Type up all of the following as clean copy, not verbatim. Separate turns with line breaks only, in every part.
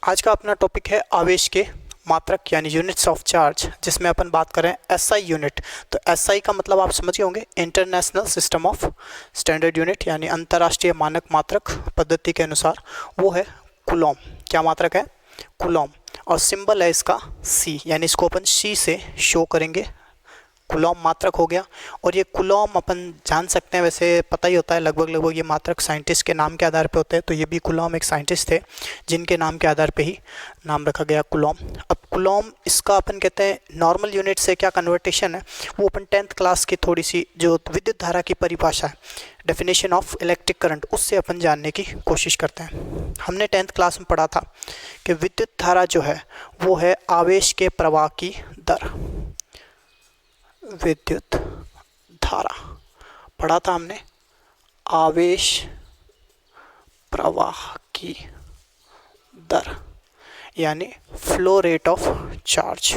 आज का अपना टॉपिक है आवेश के मात्रक यानी यूनिट्स ऑफ चार्ज, जिसमें अपन बात करें एसआई यूनिट। तो एसआई का मतलब आप समझ गए होंगे, international system of standard unit यानी अंतर्राष्ट्रीय मानक मात्रक पद्धति के अनुसार वो है कूलॉम। क्या मात्रक है? कूलॉम। और सिंबल है इसका सी, यानी इसको अपन सी से शो करेंगे। कूलॉम मात्रक हो गया। और ये कूलॉम अपन जान सकते हैं, वैसे पता ही होता है लगभग ये मात्रक साइंटिस्ट के नाम के आधार पे होते हैं। तो ये भी कूलॉम एक साइंटिस्ट थे जिनके नाम के आधार पे ही नाम रखा गया कूलॉम। अब कूलॉम इसका अपन कहते हैं नॉर्मल यूनिट से क्या कन्वर्टेशन है, वो अपन 10th क्लास की थोड़ी सी जो विद्युत धारा की परिभाषा है, डेफिनेशन ऑफ इलेक्ट्रिक करंट, उससे अपन जानने की कोशिश करते हैं। हमने 10th क्लास में पढ़ा था कि विद्युत धारा जो है वो है आवेश के प्रवाह की दर। विद्युत धारा पढ़ा था हमने, आवेश प्रवाह की दर यानी flow rate of charge.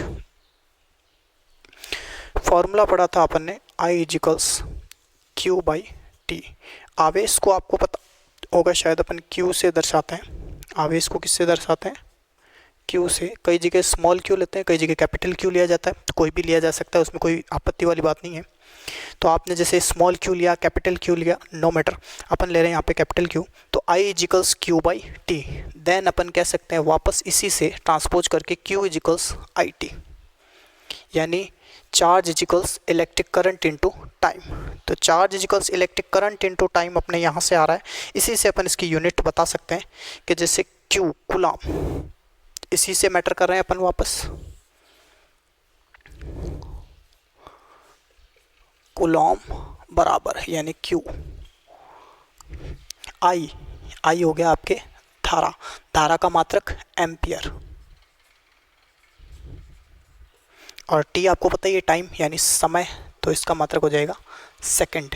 Formula पढ़ा था अपन ने I equals Q by T. आवेश को आपको पता होगा शायद, अपन Q से दर्शाते हैं। आवेश को किससे दर्शाते हैं? Q से। कई जगह स्मॉल q लेते हैं, कई जगह कैपिटल Q लिया जाता है, तो कोई भी लिया जा सकता है, उसमें कोई आपत्ति वाली बात नहीं है। तो आपने जैसे स्मॉल q लिया, कैपिटल Q लिया, नो मैटर, अपन ले रहे हैं यहाँ पे कैपिटल Q। तो I equals Q by T. Then अपन कह सकते हैं वापस इसी से ट्रांसपोज करके Q इजिकल्स आई टी, यानी charge equals electric current into time. तो charge equals electric current into time अपने यहाँ से आ रहा है। इसी से अपन इसकी यूनिट बता सकते हैं कि जैसे Q कूलॉम, इसी से मैटर कर रहे हैं अपन वापस। कूलॉम बराबर यानी Q, I हो गया आपके धारा, धारा का मात्रक एम्पियर, और T आपको पता ही है टाइम यानी समय, तो इसका मात्रक हो जाएगा सेकंड।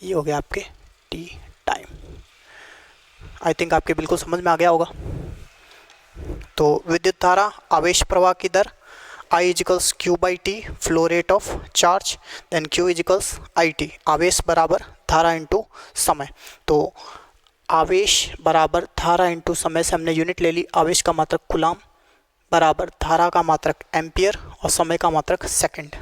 ये हो गया आपके T टाइम। आई थिंक आपके बिल्कुल समझ में आ गया होगा। तो विद्युत धारा, आवेश प्रवाह की दर, I equals Q by t, flow rate of charge, then Q equals I t, आवेश बराबर धारा इंटू समय। तो आवेश बराबर धारा इंटू समय से हमने यूनिट ले ली, आवेश का मात्रक कूलॉम बराबर धारा का मात्रक एम्पियर और समय का मात्रक सेकंड।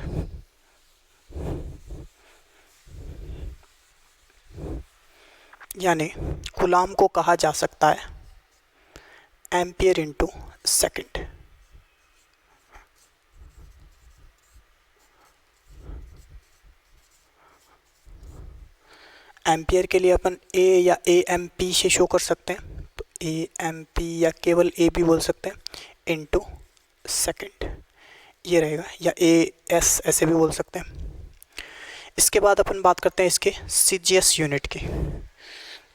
यानी कूलॉम को कहा जा सकता है एम्पियर इंटू सेकंड। एम्पियर के लिए अपन ए या AMP से शो कर सकते हैं, तो AMP या केवल A भी बोल सकते हैं इंटू सेकंड, ये रहेगा, या AS ऐसे भी बोल सकते हैं। इसके बाद अपन बात करते हैं इसके CGS यूनिट की।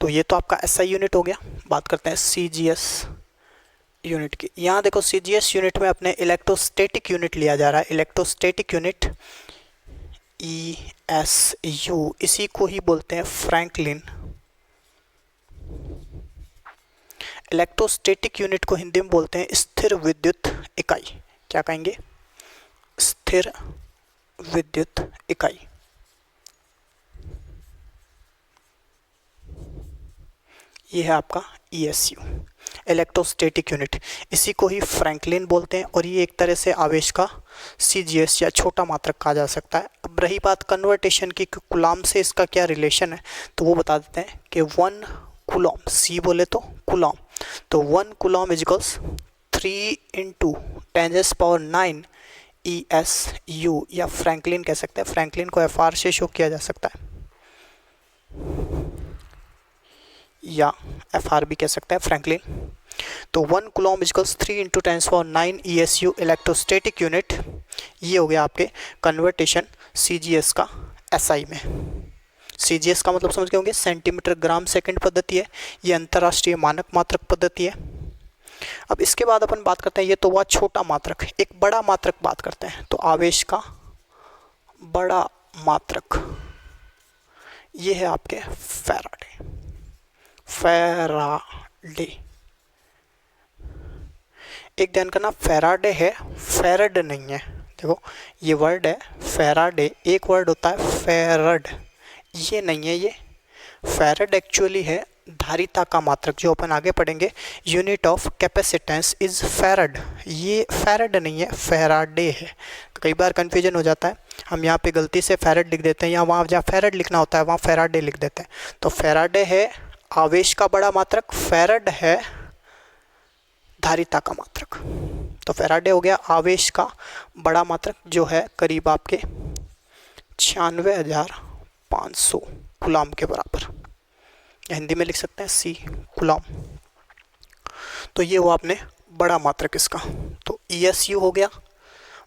तो ये तो आपका SI यूनिट हो गया, बात करते हैं CGS यूनिट की। यहाँ देखो CGS यूनिट में अपने इलेक्ट्रोस्टैटिक यूनिट लिया जा रहा है। इलेक्ट्रोस्टैटिक यूनिट ESU, इसी को ही बोलते हैं फ्रैंकलिन। इलेक्ट्रोस्टैटिक यूनिट को हिंदी में बोलते हैं स्थिर विद्युत इकाई। क्या कहेंगे? स्थिर विद्युत इकाई। ये है आपका ESU, इलेक्ट्रोस्टैटिक यूनिट, इसी को ही फ्रैंकलिन बोलते हैं। और ये एक तरह से आवेश का CGS या छोटा मात्रक कहा जा सकता है। अब रही बात कन्वर्टेशन की, कूलॉम से इसका क्या रिलेशन है, तो वो बता देते हैं कि 1 कूलॉम, C बोले तो कूलॉम, तो 1 कूलॉम इजिकल्स 3 इंटू 10⁻⁹ ESU, या फ्रैंकलिन कह सकते हैं। फ्रैंकलिन को FR से शो किया जा सकता है, या FR भी कह सकते हैं फ्रैंकलिन। तो 1 Coulomb इजिकल्स 3 into 10⁻⁹ ESU electrostatic unit. ये हो गया आपके कन्वर्टेशन CGS का SI में। CGS का मतलब समझ गए होंगे, सेंटीमीटर ग्राम सेकंड पद्धति है, ये अंतर्राष्ट्रीय मानक मात्रक पद्धति है। अब इसके बाद अपन बात करते हैं, ये तो हुआ छोटा मात्रक, एक बड़ा मात्रक बात करते हैं। तो आवेश का बड़ा मात्रक, ये है आपके फैराडे। एक ध्यान करना, फैराडे है, फेरड नहीं है। देखो ये वर्ड है फैराडे, एक वर्ड होता है फेरड, ये नहीं है। ये फेरड एक्चुअली है धारिता का मात्रक, जो अपन आगे पढ़ेंगे, unit of capacitance is farad. ये फैरड नहीं है, फैराडे है। तो कई बार कन्फ्यूजन हो जाता है, हम यहाँ पे गलती से फैरड लिख देते हैं, या वहाँ जहाँ फैरड लिखना होता है वहाँ फैराडे लिख देते हैं। तो फैराडे है आवेश का बड़ा मात्रक, फैरड है धारिता का मात्रक। तो फैराडे हो गया आवेश का बड़ा मात्रक, जो है करीब आपके 96,500 कूलाम के बराबर, हिंदी में लिख सकते हैं सी कूलाम। तो ये हुआ आपने बड़ा मात्रक इसका। तो ESU हो गया,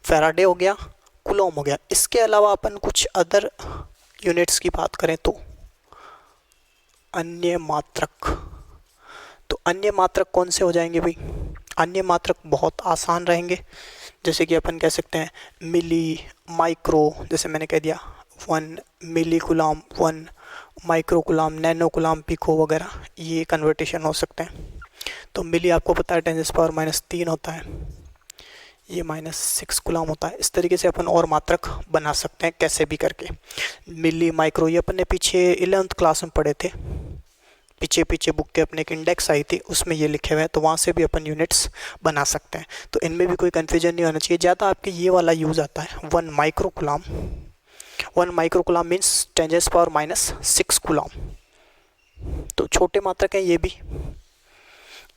फैराडे हो गया, कूलॉम हो गया। इसके अलावा अपन कुछ अदर यूनिट्स की बात करें तो अन्य मात्रक। तो अन्य मात्रक कौन से हो जाएंगे भाई? अन्य मात्रक बहुत आसान रहेंगे, जैसे कि अपन कह सकते हैं मिली, माइक्रो, जैसे मैंने कह दिया 1 milli coulomb, 1 micro coulomb, nano coulomb, pico वगैरह, ये कन्वर्टेशन हो सकते हैं। तो मिली आपको पता है 10⁻³ होता है, ये -6 कूलाम होता है। इस तरीके से अपन और मात्रक बना सकते हैं कैसे भी करके। मिली, माइक्रो, ये अपन ने पीछे 11th क्लास में पढ़े थे, पीछे बुक के अपने एक इंडेक्स आई थी, उसमें ये लिखे हुए हैं, तो वहाँ से भी अपन यूनिट्स बना सकते हैं। तो इनमें भी कोई कन्फ्यूजन नहीं होना चाहिए। ज़्यादा आपके ये वाला यूज़ आता है 1 micro coulomb. 1 micro coulomb means 10⁻⁻6 coulomb. तो छोटे मात्रक हैं ये भी।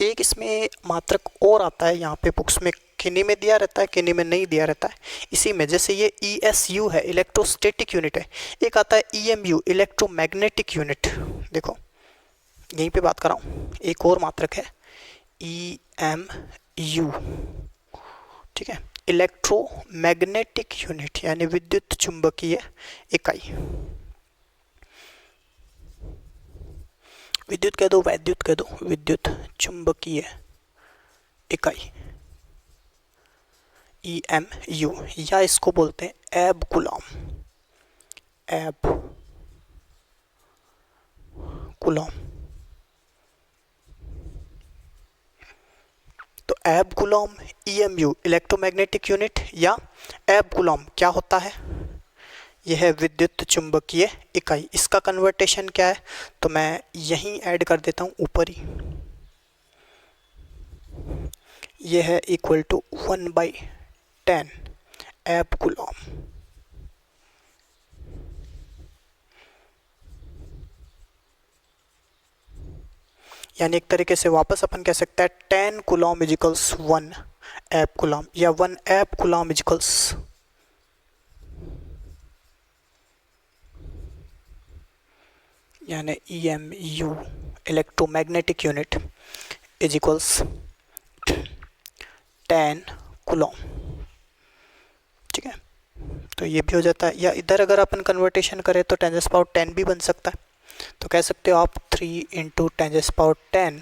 एक इसमें मात्रक और आता है, यहाँ पे बुक्स में किन्हीं में दिया रहता है, किन्हीं में नहीं दिया रहता है। इसी में जैसे ये ESU है, इलेक्ट्रोस्टैटिक यूनिट है। एक आता है EMU, इलेक्ट्रोमैग्नेटिक यूनिट। देखो यहीं पे बात कर रहा हूँ, एक और मात्रक है EMU, ठीक है, इलेक्ट्रोमैग्नेटिक यूनिट यानी विद्युत चुंबकीय इकाई। विद्युत कह दो, वैद्युत कह दो, विद्युत चुंबकीय इकाई EMU, या इसको बोलते हैं एब कूलाम। एब कूलाम। तो एब कूलाम, EMU इलेक्ट्रोमैग्नेटिक यूनिट या एब कूलाम क्या होता है? यह है विद्युत चुंबकीय इकाई। इसका कन्वर्टेशन क्या है? तो मैं यहीं ऐड कर देता हूँ ऊपर ही। यह है इक्वल टू 1/10 एब कूलाम। यानी एक तरीके से वापस अपन कह सकते हैं 10 कूलाम इजिकल्स 1 एब कूलाम, या 1 एब कूलाम इजिकल्स यानी EMU electromagnetic unit is equals 10 Coulomb. ठीक है, तो ये भी हो जाता है। या इधर अगर अपन कन्वर्टेशन करें तो 10⁻10 भी बन सकता है। तो कह सकते हो आप 3 × 10⁻10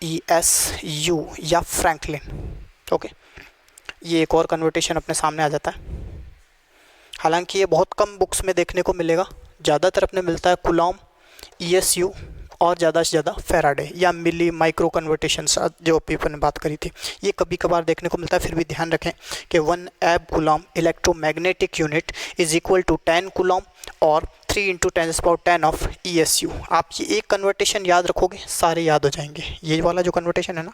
ESU या फ्रैंकलिन। ओके, ये एक और कन्वर्टेशन अपने सामने आ जाता है। हालांकि ये बहुत कम बुक्स में देखने को मिलेगा, ज़्यादातर अपने मिलता है कूलॉम, ESU और ज़्यादा से ज़्यादा फैराडे या मिली माइक्रो कन्वर्टेशंस जो अभी अपन ने बात करी थी, ये कभी कभार देखने को मिलता है। फिर भी ध्यान रखें कि 1 abcoulomb electromagnetic unit is equal to 10 coulomb और 3 × 10⁻10 ऑफ ESU। आप ये एक कन्वर्टेशन याद रखोगे, सारे याद हो जाएंगे। ये वाला जो कन्वर्टेशन है ना,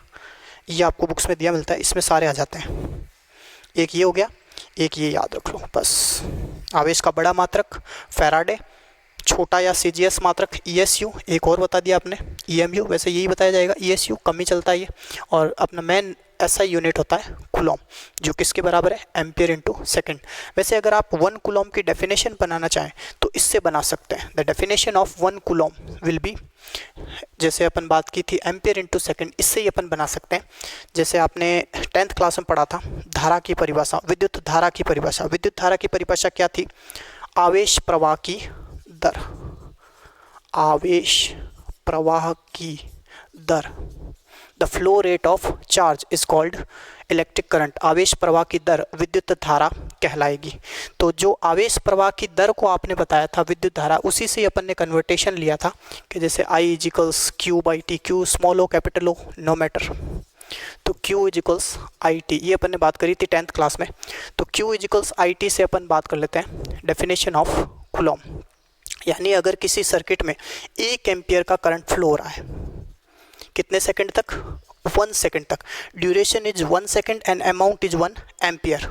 ये आपको बुक्स में दिया मिलता है, इसमें सारे आ जाते हैं। एक ये हो गया, एक ये याद रख लो बस। आवेश का बड़ा मात्रक फैराडे, छोटा या CGS मात्रक ESU, एक और बता दिया आपने EMU, वैसे यही बताया जाएगा, ESU कम ही चलता है ये। और अपना मेन SI यूनिट होता है कूलॉम, जो किसके बराबर है? Ampere into second. वैसे अगर आप 1 कूलॉम की डेफिनेशन बनाना चाहें तो इससे बना सकते हैं। The definition of 1 Coulomb will be, जैसे अपन बात की थी एम्पियर इंटू सेकेंड, इससे ही अपन बना सकते हैं। जैसे आपने 10th क्लास में पढ़ा था धारा की परिभाषा, विद्युत धारा की परिभाषा। विद्युत धारा की परिभाषा क्या थी? आवेश प्रवाह की दर। आवेश प्रवाह की दर, the flow rate of charge is called electric current. आवेश प्रवाह की दर विद्युत धारा कहलाएगी। तो जो आवेश प्रवाह की दर को आपने बताया था विद्युत धारा, उसी से अपन ने कन्वर्टेशन लिया था कि जैसे I = Q/T, Q स्मॉल हो कैपिटल हो नो मैटर। तो Q = IT, ये अपन ने बात करी थी 10th क्लास में। तो Q = IT से अपन बात कर लेते हैं डेफिनेशन ऑफ कूलॉम। यानी अगर किसी सर्किट में 1 एम्पियर का करंट फ्लो हो रहा है, कितने सेकंड तक? 1 सेकंड तक। Duration is 1 second and amount is 1 ampere.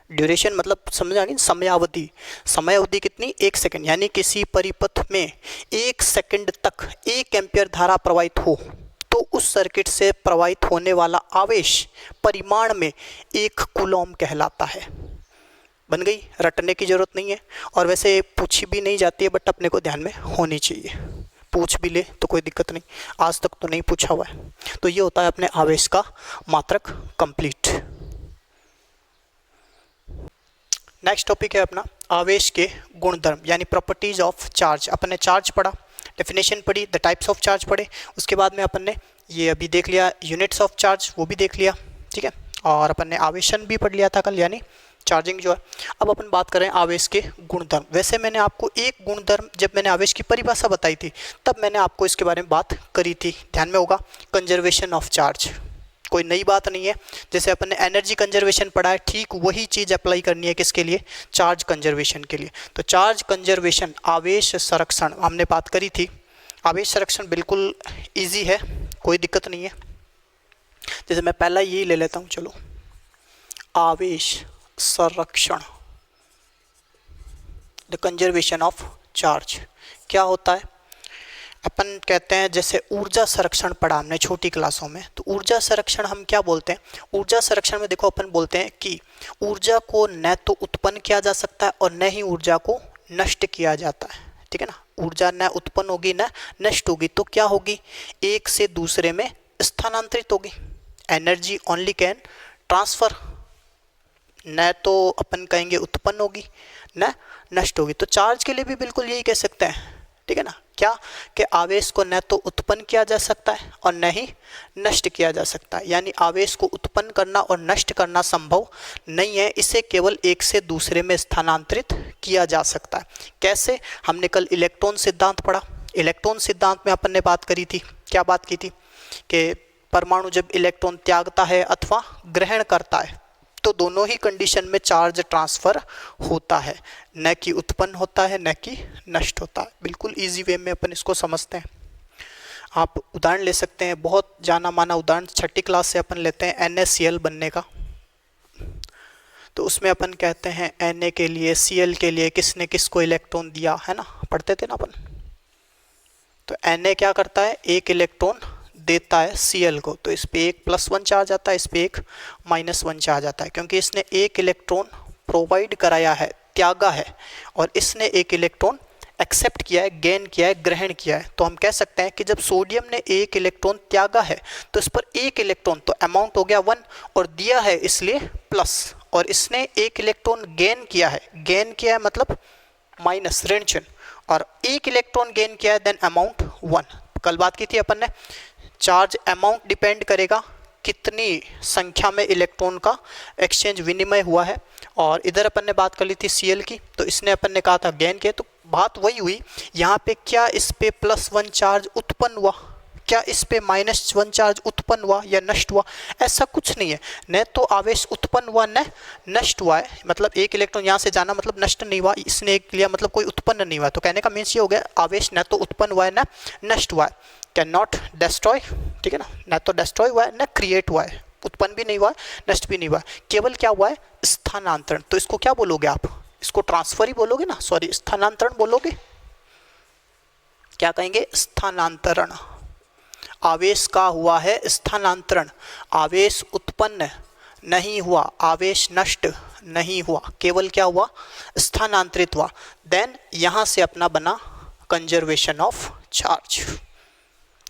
Duration मतलब समझ आ गई, समयावधि। समयावधि कितनी? 1 सेकंड। यानी किसी परिपथ में 1 सेकंड तक 1 एम्पियर धारा प्रवाहित हो तो उस सर्किट से प्रवाहित होने वाला आवेश परिमाण में 1 कूलॉम कहलाता है। बन गई, रटने की जरूरत नहीं है, और वैसे पूछी भी नहीं जाती है, बट अपने को ध्यान में होनी चाहिए। पूछ भी ले तो कोई दिक्कत नहीं, आज तक तो नहीं पूछा हुआ है। तो ये होता है अपने आवेश का मात्रक कंप्लीट। नेक्स्ट टॉपिक है अपना आवेश के गुणधर्म यानी प्रॉपर्टीज ऑफ चार्ज। अपन ने चार्ज पढ़ा, डेफिनेशन पढ़ी, द टाइप्स ऑफ चार्ज पढ़े, उसके बाद में अपन ने ये अभी देख लिया यूनिट्स ऑफ चार्ज, वो भी देख लिया, ठीक है। और अपन ने आवेशन भी पढ़ लिया था कल, यानी चार्जिंग जो है। अब अपन बात करें आवेश के गुणधर्म। वैसे मैंने आपको एक गुणधर्म, जब मैंने आवेश की परिभाषा बताई थी तब मैंने आपको इसके बारे में बात करी थी, ध्यान में होगा, कंजर्वेशन ऑफ चार्ज। कोई नई बात नहीं है। जैसे अपन ने एनर्जी कंजर्वेशन पढ़ा है, ठीक वही चीज़ अप्लाई करनी है किसके लिए? चार्ज कंजर्वेशन के लिए। तो चार्ज कंजर्वेशन, आवेश संरक्षण हमने बात करी थी। आवेश संरक्षण बिल्कुल इजी है, कोई दिक्कत नहीं है। जैसे मैं पहला यही ले लेता हूँ, चलो, आवेश संरक्षण, द कंजर्वेशन ऑफ चार्ज। क्या होता है? अपन कहते हैं, जैसे ऊर्जा संरक्षण पढ़ा हमने छोटी क्लासों में, तो ऊर्जा संरक्षण हम क्या बोलते हैं? ऊर्जा संरक्षण में देखो अपन बोलते हैं कि ऊर्जा को न तो उत्पन्न किया जा सकता है और न ही ऊर्जा को नष्ट किया जाता है, ठीक है ना। ऊर्जा न उत्पन्न होगी न नष्ट होगी, तो क्या होगी? एक से दूसरे में स्थानांतरित होगी। एनर्जी ओनली कैन ट्रांसफर, न तो अपन कहेंगे उत्पन्न होगी न नष्ट होगी। तो चार्ज के लिए भी बिल्कुल यही कह सकते हैं, ठीक है ना। क्या कि आवेश को न तो उत्पन्न किया जा सकता है और न ही नष्ट किया जा सकता है। यानी आवेश को उत्पन्न करना और नष्ट करना संभव नहीं है, इसे केवल एक से दूसरे में स्थानांतरित किया जा सकता है। कैसे? हमने कल इलेक्ट्रॉन सिद्धांत पढ़ा। इलेक्ट्रॉन सिद्धांत में अपन ने बात करी थी, क्या बात की थी? कि परमाणु जब इलेक्ट्रॉन त्यागता है अथवा ग्रहण करता है तो दोनों ही कंडीशन में चार्ज ट्रांसफर होता है, न कि उत्पन्न होता है न कि नष्ट होता है। बिल्कुल इजी वे में अपन इसको समझते हैं। आप उदाहरण ले सकते हैं, बहुत जाना माना उदाहरण छठी क्लास से अपन लेते हैं NaCl बनने का। तो उसमें अपन कहते हैं Na के लिए, Cl के लिए किसने किसको इलेक्ट्रॉन दिया, है ना, पढ़ते थे ना अपन। तो Na क्या करता है? एक इलेक्ट्रॉन देता है Cl को, तो इस पे एक +1 चार्ज आता है, इस पे एक -1 चार्ज आता है, क्योंकि इसने एक इलेक्ट्रॉन प्रोवाइड कराया है, त्यागा है, और इसने एक इलेक्ट्रॉन एक्सेप्ट किया है, गेन किया है, ग्रहण किया है। तो हम कह सकते हैं कि जब सोडियम ने एक इलेक्ट्रॉन त्यागा है तो इस पर एक इलेक्ट्रॉन, तो अमाउंट हो गया 1, और दिया है इसलिए प्लस, और इसने एक इलेक्ट्रॉन गेन किया है मतलब माइनस, ऋण चिन्ह, और एक इलेक्ट्रॉन गेन किया है, देन अमाउंट 1। कल बात की थी अपन ने, चार्ज अमाउंट डिपेंड करेगा कितनी संख्या में इलेक्ट्रॉन का एक्सचेंज, विनिमय हुआ है। और इधर अपन ने बात कर ली थी Cl की, तो इसने अपन ने कहा था गेन के, तो बात वही हुई यहाँ पे। क्या इस पे +1 चार्ज उत्पन्न हुआ? क्या इस पे -1 चार्ज उत्पन्न हुआ या नष्ट हुआ? ऐसा कुछ नहीं है, न तो आवेश उत्पन्न हुआ न नष्ट हुआ है। मतलब एक इलेक्ट्रॉन यहाँ से जाना मतलब नष्ट नहीं हुआ, इसने एक लिया मतलब कोई उत्पन्न नहीं हुआ। तो कहने का मीन्स ये हो गया, आवेश न तो उत्पन्न हुआ है न नष्ट हुआ है, कैन नॉट डिस्ट्रॉय, ठीक है ना। न तो डिस्ट्रॉय हुआ है न क्रिएट हुआ है, उत्पन्न भी नहीं हुआ है नष्ट भी नहीं हुआ है, केवल क्या हुआ है? स्थानांतरण। तो इसको क्या बोलोगे आप? इसको ट्रांसफर ही बोलोगे ना, सॉरी स्थानांतरण बोलोगे। क्या कहेंगे? स्थानांतरण। आवेश का हुआ है स्थानांतरण, आवेश उत्पन्न नहीं हुआ, आवेश नष्ट नहीं हुआ, केवल क्या हुआ? स्थानांतरित हुआ। देन यहाँ से अपना बना कंजर्वेशन ऑफ चार्ज।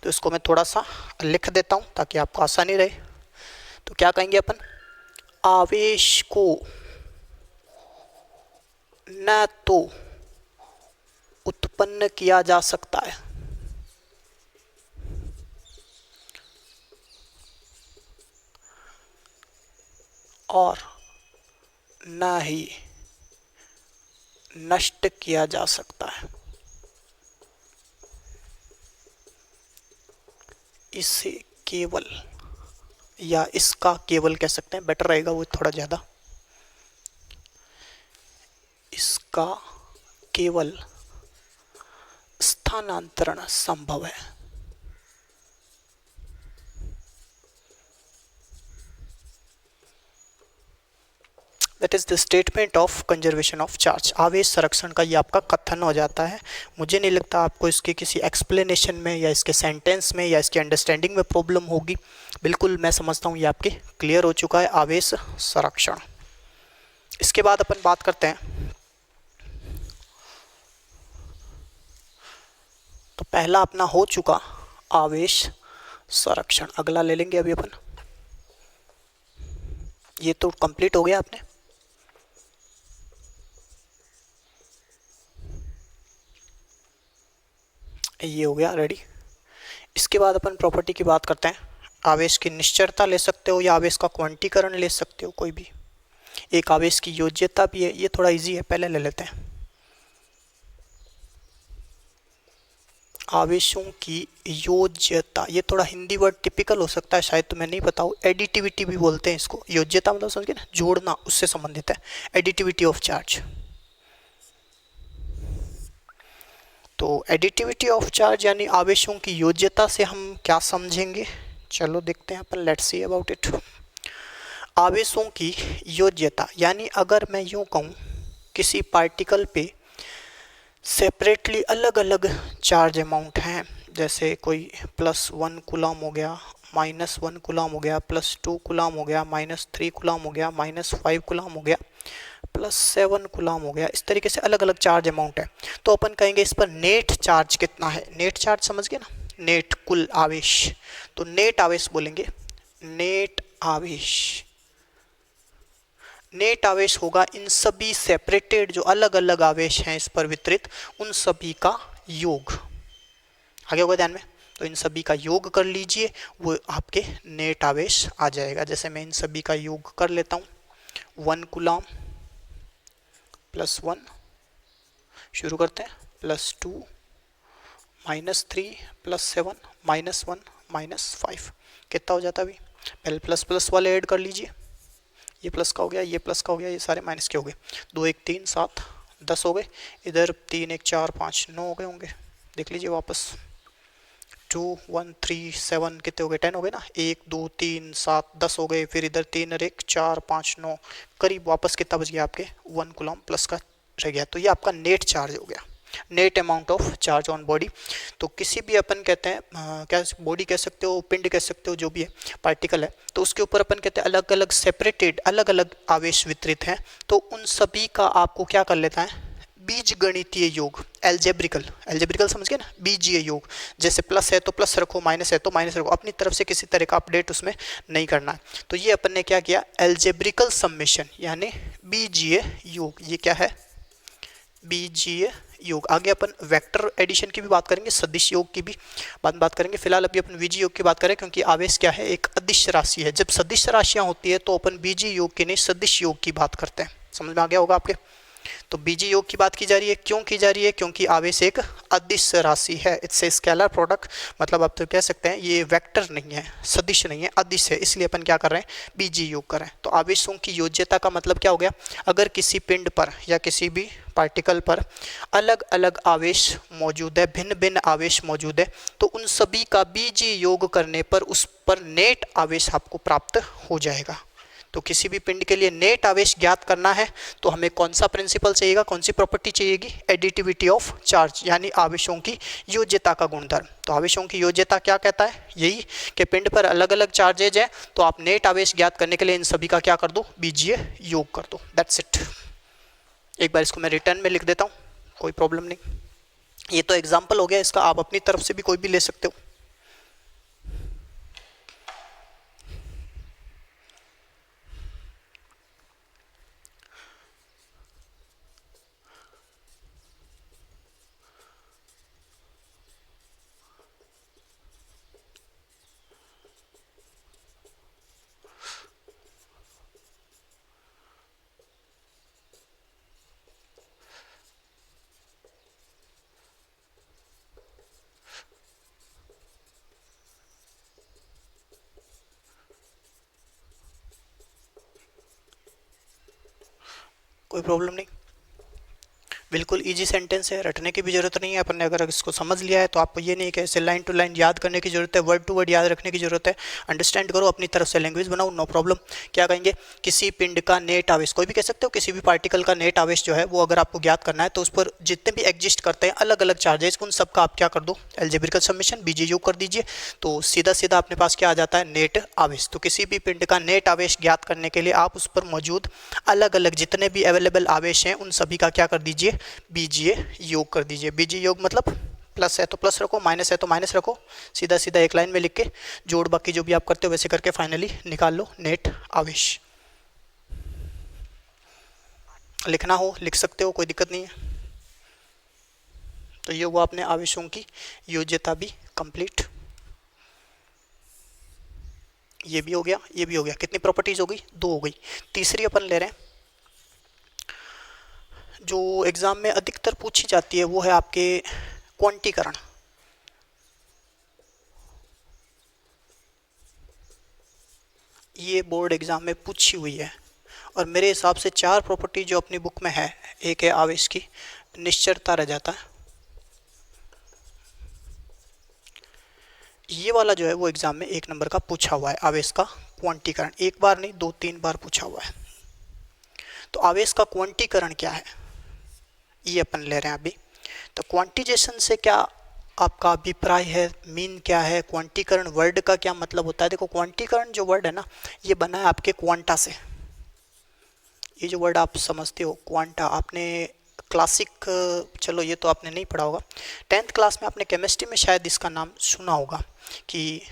तो इसको मैं थोड़ा सा लिख देता हूँ ताकि आपको आसानी रहे। तो क्या कहेंगे अपन? आवेश को न तो उत्पन्न किया जा सकता है और न ही नष्ट किया जा सकता है। इसे केवल, या इसका केवल कह सकते हैं, बेटर रहेगा वो थोड़ा ज़्यादा। इसका केवल स्थानांतरण संभव है। That is the statement of conservation of charge. आवेश संरक्षण का ये आपका कथन हो जाता है। मुझे नहीं लगता आपको इसके किसी एक्सप्लेनेशन में या इसके सेंटेंस में या इसके अंडरस्टैंडिंग में प्रॉब्लम होगी। बिल्कुल मैं समझता हूँ ये आपके क्लियर हो चुका है, आवेश संरक्षण। इसके बाद अपन बात करते हैं, तो पहला अपना हो चुका आवेश संरक्षण। अगला ले लेंगे अभी अपन, ये तो कंप्लीट हो गया आपने। ये हो गया रेडी। इसके बाद अपन प्रॉपर्टी की बात करते हैं। आवेश की निश्चरता ले सकते हो या आवेश का क्वांटीकरण ले सकते हो, कोई भी एक। आवेश की योज्यता भी है, ये थोड़ा इजी है, पहले ले लेते हैं। आवेशों की योज्यता, ये थोड़ा हिंदी वर्ड टिपिकल हो सकता है, शायद तुम्हें नहीं पता हो। एडिटिविटी भी बोलते हैं इसको। योज्यता मतलब समझ गए ना, जोड़ना, उससे संबंधित है एडिटिविटी ऑफ चार्ज। तो एडिटिविटी ऑफ चार्ज यानी आवेशों की योज्यता से हम क्या समझेंगे, चलो देखते हैं अपन। Let's see about it. आवेशों की योज्यता यानी अगर मैं यूँ कहूँ किसी पार्टिकल पे सेपरेटली अलग अलग चार्ज अमाउंट हैं, जैसे कोई +1 कूलम हो गया, -1 कूलम हो गया, +2 कूलम हो गया, -3 कूलम हो गया, -5 कूलम हो गया, +7 कूलम हो गया, इस तरीके से अलग अलग चार्ज अमाउंट है। तो अपन कहेंगे इस पर नेट चार्ज कितना है। नेट चार्ज समझ गए ना, नेट कुल आवेश। तो नेट आवेश बोलेंगे, नेट आवेश। नेट आवेश होगा इन सभी सेपरेटेड जो अलग अलग आवेश हैं इस पर वितरित, उन सभी का योग। आगे होगा ध्यान में। तो इन सभी का योग कर लीजिए, वो आपके नेट आवेश आ जाएगा। जैसे मैं इन सभी का योग कर लेता हूँ, 1 कूलम +1, शुरू करते हैं, +2 -3 +7 -1 -5, कितना हो जाता है अभी। पहले प्लस प्लस वाले ऐड कर लीजिए, ये प्लस का हो गया, ये प्लस का हो गया, ये सारे माइनस के हो गए। 2 1 3 7 10 हो गए। इधर 3 1 4 5 9 हो गए होंगे, देख लीजिए वापस। 2 1 3 7 कितने हो गए, 10 हो गए ना। 1 2 3 7 10 हो गए। फिर इधर 3 और 1 4 5 9, करीब वापस कितना बच गया आपके, 1 कूलम प्लस का रह गया। तो ये आपका नेट चार्ज हो गया, net amount of charge on body. तो किसी भी अपन कहते हैं क्या बॉडी कह सकते हो, पिंड कह सकते हो, जो भी है पार्टिकल है, तो उसके ऊपर अपन कहते हैं अलग अलग सेपरेटेड अलग अलग आवेश वितरित हैं। तो उन सभी का आपको क्या कर लेता है, बीज गणितीय योग, एल्जेब्रिकल। एल्जेब्रिकल समझ गए ना, बीजीय योग। जैसे प्लस है तो प्लस रखो, माइनस है तो माइनस रखो, अपनी तरफ से किसी तरह का अपडेट उसमें नहीं करना है। तो ये अपन ने क्या किया, एल्जेब्रिकल सम्मेशन यानी बीजीय योग। ये क्या है, बीजीय योग। आगे अपन वेक्टर एडिशन की भी बात करेंगे, सदिश योग की भी बात करेंगे। फिलहाल अभी अपन बीजीय योग की बात करें, क्योंकि आवेश क्या है, एक अदिश राशि है। जब सदिश राशियां होती है तो अपन बीजीय योग की नहीं सदिश योग की बात करते हैं। समझ में आ गया होगा आपके। तो बीजीय योग की बात की जा रही है, क्यों की जा रही है, क्योंकि आवेश एक अदिश राशि है। इट्स ए स्केलर प्रोडक्ट, मतलब आप तो कह सकते हैं ये वेक्टर नहीं है, सदिश नहीं है, अदिश है। इसलिए अपन क्या कर रहे हैं, बीजीय योग कर रहे हैं। तो आवेशों की योज्यता का मतलब क्या हो गया, अगर किसी पिंड पर या किसी भी पार्टिकल पर अलग अलग आवेश मौजूद है, भिन्न भिन्न आवेश मौजूद है, तो उन सभी का बीजीय योग करने पर उस पर नेट आवेश आपको प्राप्त हो जाएगा। तो किसी भी पिंड के लिए नेट आवेश ज्ञात करना है तो हमें कौन सा प्रिंसिपल चाहिएगा, कौन सी प्रॉपर्टी चाहिएगी, एडिटिविटी ऑफ चार्ज यानी आवेशों की योज्यता का गुणधर्म। तो आवेशों की योज्यता क्या कहता है, यही कि पिंड पर अलग अलग चार्जेज है, तो आप नेट आवेश ज्ञात करने के लिए इन सभी का क्या कर दो, बीजीय योग कर दो। That's it. एक बार इसको मैं रिटर्न में लिख देता हूँ, कोई प्रॉब्लम नहीं। ये तो एग्जाम्पल हो गया इसका, आप अपनी तरफ से भी कोई भी ले सकते हो। कोई प्रॉब्लम नहीं। बिल्कुल इजी सेंटेंस है, रटने की भी जरूरत नहीं है। अपन ने अगर इसको समझ लिया है तो आपको ये नहीं कि ऐसे लाइन टू लाइन याद करने की जरूरत है, वर्ड टू वर्ड याद रखने की जरूरत है। अंडरस्टैंड करो, अपनी तरफ से लैंग्वेज बनाओ, नो प्रॉब्लम। क्या कहेंगे, किसी पिंड का नेट आवेश, कोई भी कह सकते हो, किसी भी पार्टिकल का नेट आवेश जो है वो अगर आपको ज्ञात करना है तो उस पर जितने भी एग्जिस्ट करते हैं अलग अलग चार्जेस, उन सब का आप क्या कर दो, एल्जेब्रिकल समेशन बीजीयू कर दीजिए। तो सीधा सीधा अपने पास क्या आ जाता है, नेट आवेश। तो किसी भी पिंड का नेट आवेश ज्ञात करने के लिए आप उस पर मौजूद अलग अलग जितने भी अवेलेबल आवेश हैं उन सभी का क्या कर दीजिए, बीजीय योग कर दीजिए। बीजीय योग मतलब प्लस है तो प्लस रखो, माइनस है तो माइनस रखो, सीधा सीधा एक लाइन में लिख के जोड़ बाकी जो भी आप करते हो वैसे करके फाइनली निकाल लो नेट आवेश। लिखना हो लिख सकते हो, कोई दिक्कत नहीं है। तो ये हुआ अपने आवेशों की योज्यता भी कंप्लीट। ये भी हो गया, ये भी हो गया। कितनी प्रॉपर्टीज हो गई, 2 हो गई। तीसरी अपन ले रहे हैं जो एग्जाम में अधिकतर पूछी जाती है, वो है आपके क्वांटीकरण। ये बोर्ड एग्जाम में पूछी हुई है और मेरे हिसाब से 4 प्रॉपर्टी जो अपनी बुक में है, एक है आवेश की निश्चरता रह जाता है, ये वाला जो है वो एग्जाम में 1 नंबर का पूछा हुआ है, आवेश का क्वांटीकरण। एक बार नहीं 2-3 बार पूछा हुआ है। तो आवेश का क्वांटीकरण क्या है ये अपन ले रहे हैं अभी। तो क्वांटिजेशन से क्या आपका अभिप्राय है, मीन क्या है, क्वांटीकरण वर्ड का क्या मतलब होता है। देखो क्वांटीकरण जो वर्ड है ना, ये बना है आपके क्वांटा से। ये जो वर्ड आप समझते हो क्वांटा, आपने क्लासिक, चलो ये तो आपने नहीं पढ़ा होगा, 10th क्लास में आपने केमिस्ट्री में शायद इसका नाम सुना होगा कि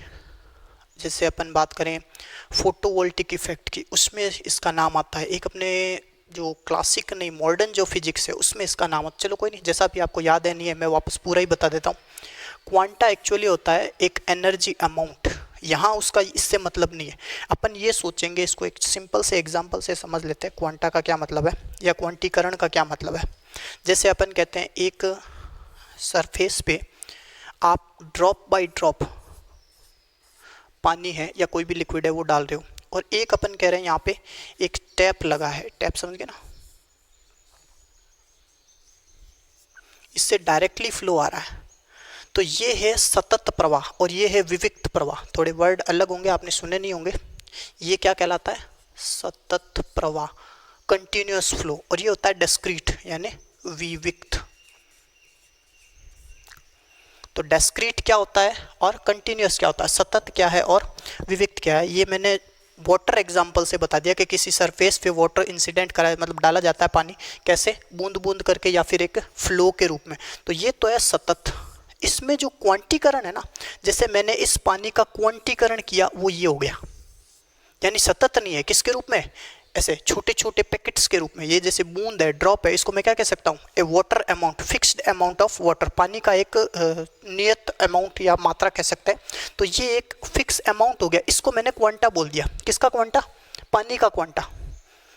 जैसे अपन बात करें फोटोवोल्टिक इफेक्ट की, उसमें इसका नाम आता है। एक अपने जो क्लासिक नहीं मॉडर्न जो फिजिक्स है उसमें इसका नाम आता, चलो कोई नहीं, जैसा भी आपको याद है नहीं है मैं वापस पूरा ही बता देता हूँ। क्वांटा एक्चुअली होता है एक एनर्जी अमाउंट, यहाँ उसका इससे मतलब नहीं है। अपन ये सोचेंगे, इसको एक सिंपल से एग्जांपल से समझ लेते हैं क्वांटा का क्या मतलब है या क्वांटीकरण का क्या मतलब है। जैसे अपन कहते हैं एक सरफेस पे आप ड्रॉप बाय ड्रॉप पानी है या कोई भी लिक्विड है वो डाल रहे हो, और एक अपन कह रहे हैं यहाँ पे एक टैप लगा है, टैप समझ गए ना, इससे डायरेक्टली फ्लो आ रहा है। तो ये है सतत प्रवाह और ये है विविक्त प्रवाह। थोड़े वर्ड अलग होंगे, आपने सुने नहीं होंगे। ये क्या कहलाता है, सतत प्रवाह, कंटिन्यूअस फ्लो, और ये होता है डिस्क्रीट यानी विविक्त। तो डिस्क्रीट क्या होता है और कंटिन्यूअस क्या होता है, सतत क्या है और विविक्त क्या है। ये मैंने वाटर एग्जाम्पल से बता दिया कि किसी सरफेस पे वाटर इंसिडेंट करा मतलब डाला जाता है पानी, कैसे, बूंद बूंद करके या फिर एक फ्लो के रूप में। तो ये तो है सतत। इसमें जो क्वांटीकरण है ना, जैसे मैंने इस पानी का क्वांटीकरण किया वो ये हो गया, यानी सतत नहीं है। किसके रूप में, ऐसे छोटे छोटे पैकेट्स के रूप में। ये जैसे बूंद है, ड्रॉप है, इसको मैं क्या कह सकता हूँ, a water amount, fixed amount of water, पानी का एक नियत अमाउंट या मात्रा कह सकते हैं। तो ये एक फिक्स अमाउंट हो गया, इसको मैंने क्वांटा बोल दिया। किसका क्वांटा, पानी का quanta.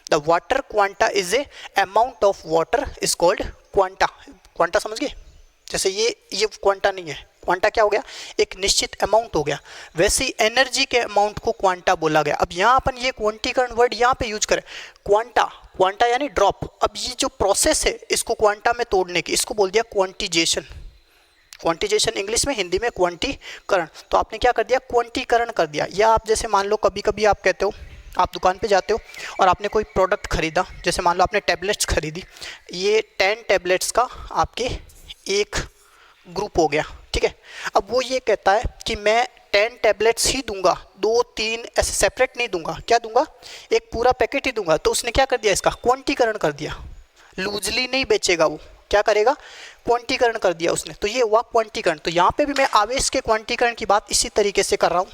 The water quanta is a amount of water is called quanta. Quanta समझ गए, जैसे ये क्वांटा नहीं है, क्वांटा क्या हो गया, एक निश्चित अमाउंट हो गया। वैसे ही एनर्जी के अमाउंट को क्वांटा बोला गया। अब यहाँ अपन ये क्वांटीकरण वर्ड यहाँ पे यूज करें, क्वांटा, क्वांटा यानी ड्रॉप। अब ये जो प्रोसेस है इसको क्वांटा में तोड़ने की, इसको बोल दिया क्वांटिजेशन। क्वांटिजेशन इंग्लिश में, हिंदी में क्वांटीकरण। तो आपने क्या कर दिया, क्वांटीकरण कर दिया। या आप जैसे मान लो कभी कभी आप कहते हो, आप दुकान पे जाते हो और आपने कोई प्रोडक्ट खरीदा, जैसे मान लो आपने टैबलेट्स खरीदी, ये 10 टैबलेट्स का आपके एक ग्रुप हो गया, ठीक है। अब वो ये कहता है कि मैं 10 टैबलेट्स ही दूंगा, 2-3 ऐसे सेपरेट नहीं दूंगा, क्या दूंगा, एक पूरा पैकेट ही दूंगा। तो उसने क्या कर दिया, इसका क्वांटीकरण कर दिया, लूजली नहीं बेचेगा वो, क्या करेगा, क्वांटीकरण कर दिया उसने। तो ये हुआ क्वांटीकरण। तो यहाँ पे भी मैं आवेश के क्वांटीकरण की बात इसी तरीके से कर रहा हूँ।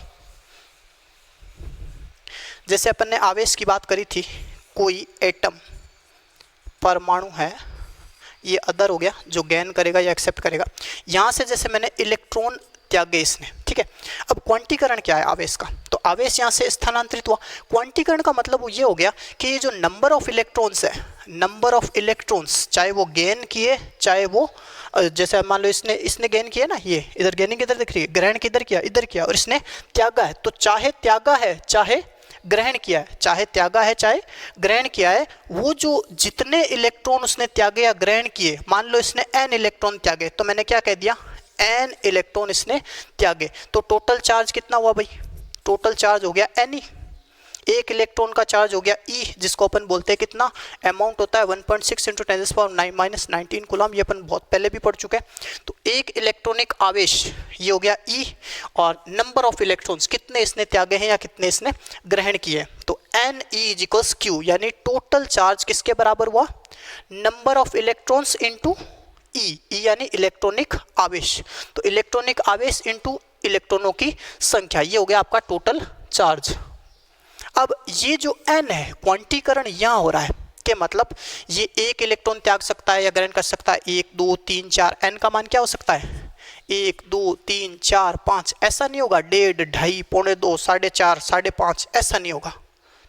जैसे अपन ने आवेश की बात करी थी, कोई एटम परमाणु है, ये अदर हो गया जो गेन करेगा या एक्सेप्ट करेगा। यहाँ से जैसे मैंने इलेक्ट्रॉन त्यागे इसने, ठीक है। अब क्वांटीकरण क्या है आवेश का, तो आवेश यहाँ से स्थानांतरित हुआ। क्वांटीकरण का मतलब वो ये हो गया कि ये जो नंबर ऑफ इलेक्ट्रॉन्स है, नंबर ऑफ इलेक्ट्रॉन्स, चाहे वो गेन किए चाहे वो, जैसे मान लो इसने गेन किया ना, ये इधर गेनिंग किधर दिख रही है, ग्रहण किधर किया, इधर किया, और इसने त्यागा है। तो चाहे त्यागा है चाहे ग्रहण किया है, चाहे त्यागा है चाहे ग्रहण किया है, वो जो जितने इलेक्ट्रॉन उसने त्यागे या ग्रहण किए, मान लो इसने n इलेक्ट्रॉन त्यागे, तो मैंने क्या कह दिया, n इलेक्ट्रॉन इसने त्यागे, तो टोटल चार्ज कितना हुआ भाई, टोटल चार्ज हो गया n ही, एक इलेक्ट्रॉन का चार्ज हो गया E, जिसको अपन बोलते हैं कितना, अमाउंट होता है 1.6 इंटू 10⁻⁻19 कूलम, ये अपन बहुत पहले भी पढ़ चुके हैं। तो एक इलेक्ट्रॉनिक आवेश ये हो गया E, और नंबर ऑफ इलेक्ट्रॉन्स कितने इसने त्यागे हैं या कितने इसने ग्रहण किए, तो Ne=Q, यानी टोटल चार्ज किसके बराबर हुआ, number of electrons into E यानी इलेक्ट्रॉनिक आवेश, तो इलेक्ट्रॉनिक आवेश इंटू इलेक्ट्रॉनों की संख्या, ये हो गया आपका टोटल चार्ज। अब ये जो n है, क्वांटीकरण यहाँ हो रहा है, के मतलब ये एक इलेक्ट्रॉन त्याग सकता है या ग्रहण कर सकता है, 1 2 3 4, n का मान क्या हो सकता है, 1 2 3 4 5, ऐसा नहीं होगा 1.5 2.5 पौने 2 4.5 5.5, ऐसा नहीं होगा,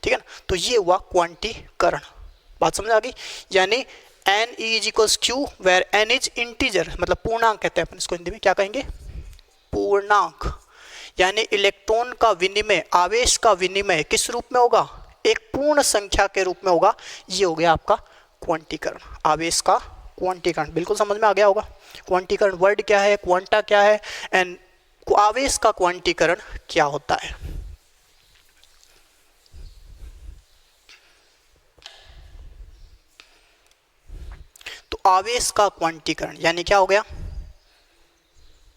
ठीक है ना। तो ये हुआ क्वांटीकरण, बात समझ आ गई, यानी Ne=Q where n is integer, मतलब पूर्णांक कहते हैं अपन इसको, हिंदी में क्या कहेंगे, पूर्णांक, यानी इलेक्ट्रॉन का विनिमय, आवेश का विनिमय किस रूप में होगा, एक पूर्ण संख्या के रूप में होगा, ये हो गया आपका क्वांटीकरण, आवेश का क्वांटीकरण, बिल्कुल समझ में आ गया होगा। क्वांटीकरण वर्ड क्या है, क्वांटा क्या है, एंड आवेश का क्वांटीकरण क्या होता है। तो आवेश का क्वांटीकरण यानी क्या हो गया,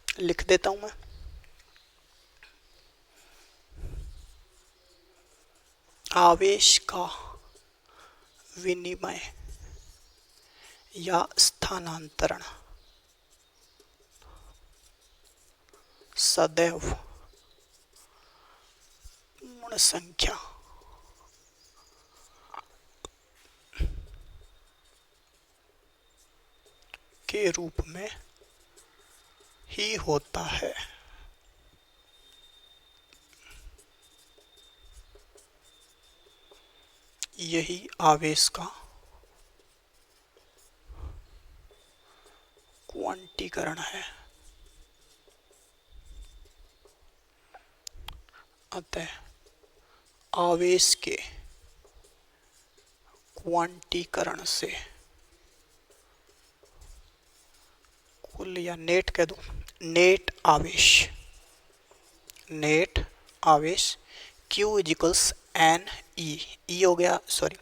लिख देता हूं मैं, आवेश का विनिमय या स्थानांतरण सदैव पूर्ण संख्या के रूप में ही होता है। यही आवेश का क्वांटीकरण है। अतः आवेश के क्वांटीकरण से कुल, या नेट कह दो, नेट आवेश Q=Ne, E हो गया, सॉरी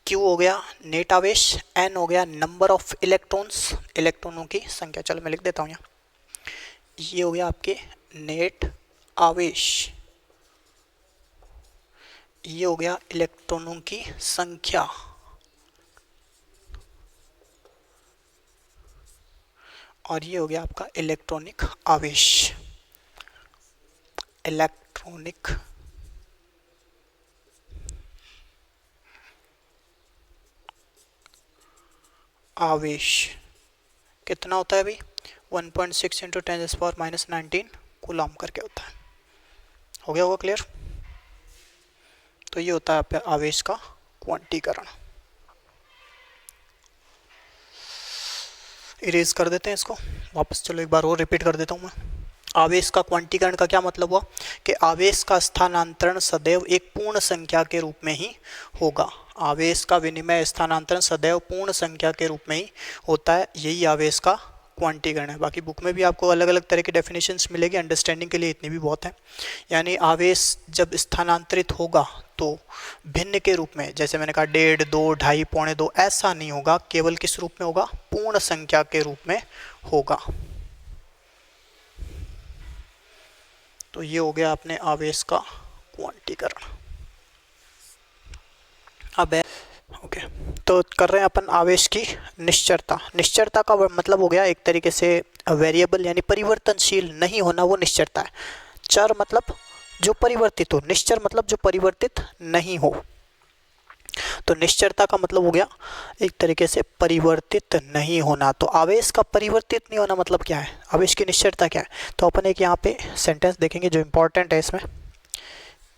Q हो गया नेट आवेश, N हो गया नंबर ऑफ इलेक्ट्रॉन्स, इलेक्ट्रॉनों की संख्या, चलो मैं लिख देता हूँ यहाँ, ये हो गया आपके नेट आवेश, ये हो गया इलेक्ट्रॉनों की संख्या, और ये हो गया आपका इलेक्ट्रॉनिक आवेश, इलेक्ट्रॉनिक आवेश कितना होता है भाई, 1.6 इंटू 10⁻⁻19 कूलम करके होता है। हो गया होगा क्लियर। तो ये होता है आपका आवेश का क्वांटीकरण। इरेज कर देते हैं इसको वापस, चलो एक बार और रिपीट कर देता हूँ मैं। आवेश का क्वांटीकरण का क्या मतलब हुआ कि आवेश का स्थानांतरण सदैव एक पूर्ण संख्या के रूप में ही होगा। आवेश का विनिमय स्थानांतरण सदैव पूर्ण संख्या के रूप में ही होता है, यही आवेश का क्वांटीकरण है। बाकी बुक में भी आपको अलग अलग तरह की डेफिनेशंस मिलेगी, अंडरस्टैंडिंग के लिए इतनी भी बहुत है। यानी आवेश जब स्थानांतरित होगा तो भिन्न के रूप में, जैसे मैंने कहा 1.5 2 2.5 पौने 2, ऐसा नहीं होगा, केवल किस रूप में होगा, पूर्ण संख्या के रूप में होगा। तो ये हो गया अपने आवेश का क्वांटीकरण। अब ओके, तो कर रहे हैं अपन आवेश की निश्चरता। निश्चरता का मतलब हो गया एक तरीके से वेरिएबल, यानी परिवर्तनशील नहीं होना, वो निश्चरता है। चर मतलब जो परिवर्तित हो, निश्चर मतलब जो परिवर्तित नहीं हो। तो निश्चरता का मतलब हो गया एक तरीके से परिवर्तित नहीं होना। तो आवेश का परिवर्तित नहीं होना मतलब क्या है, आवेश की निश्चरता क्या है। तो अपन एक यहाँ पे सेंटेंस देखेंगे जो इम्पोर्टेंट है इसमें,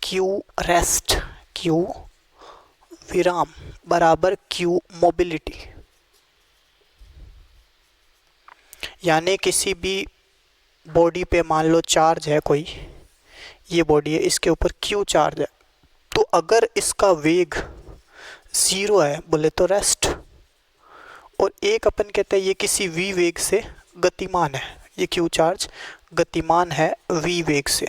क्यू रेस्ट, क्यू विराम बराबर क्यू मोबिलिटी। यानी किसी भी बॉडी पे मान लो चार्ज है कोई, ये बॉडी है, इसके ऊपर क्यू चार्ज है, तो अगर इसका वेग 0 है बोले तो रेस्ट, और एक अपन कहते हैं ये किसी v वेग से गतिमान है, ये q चार्ज गतिमान है v वेग से,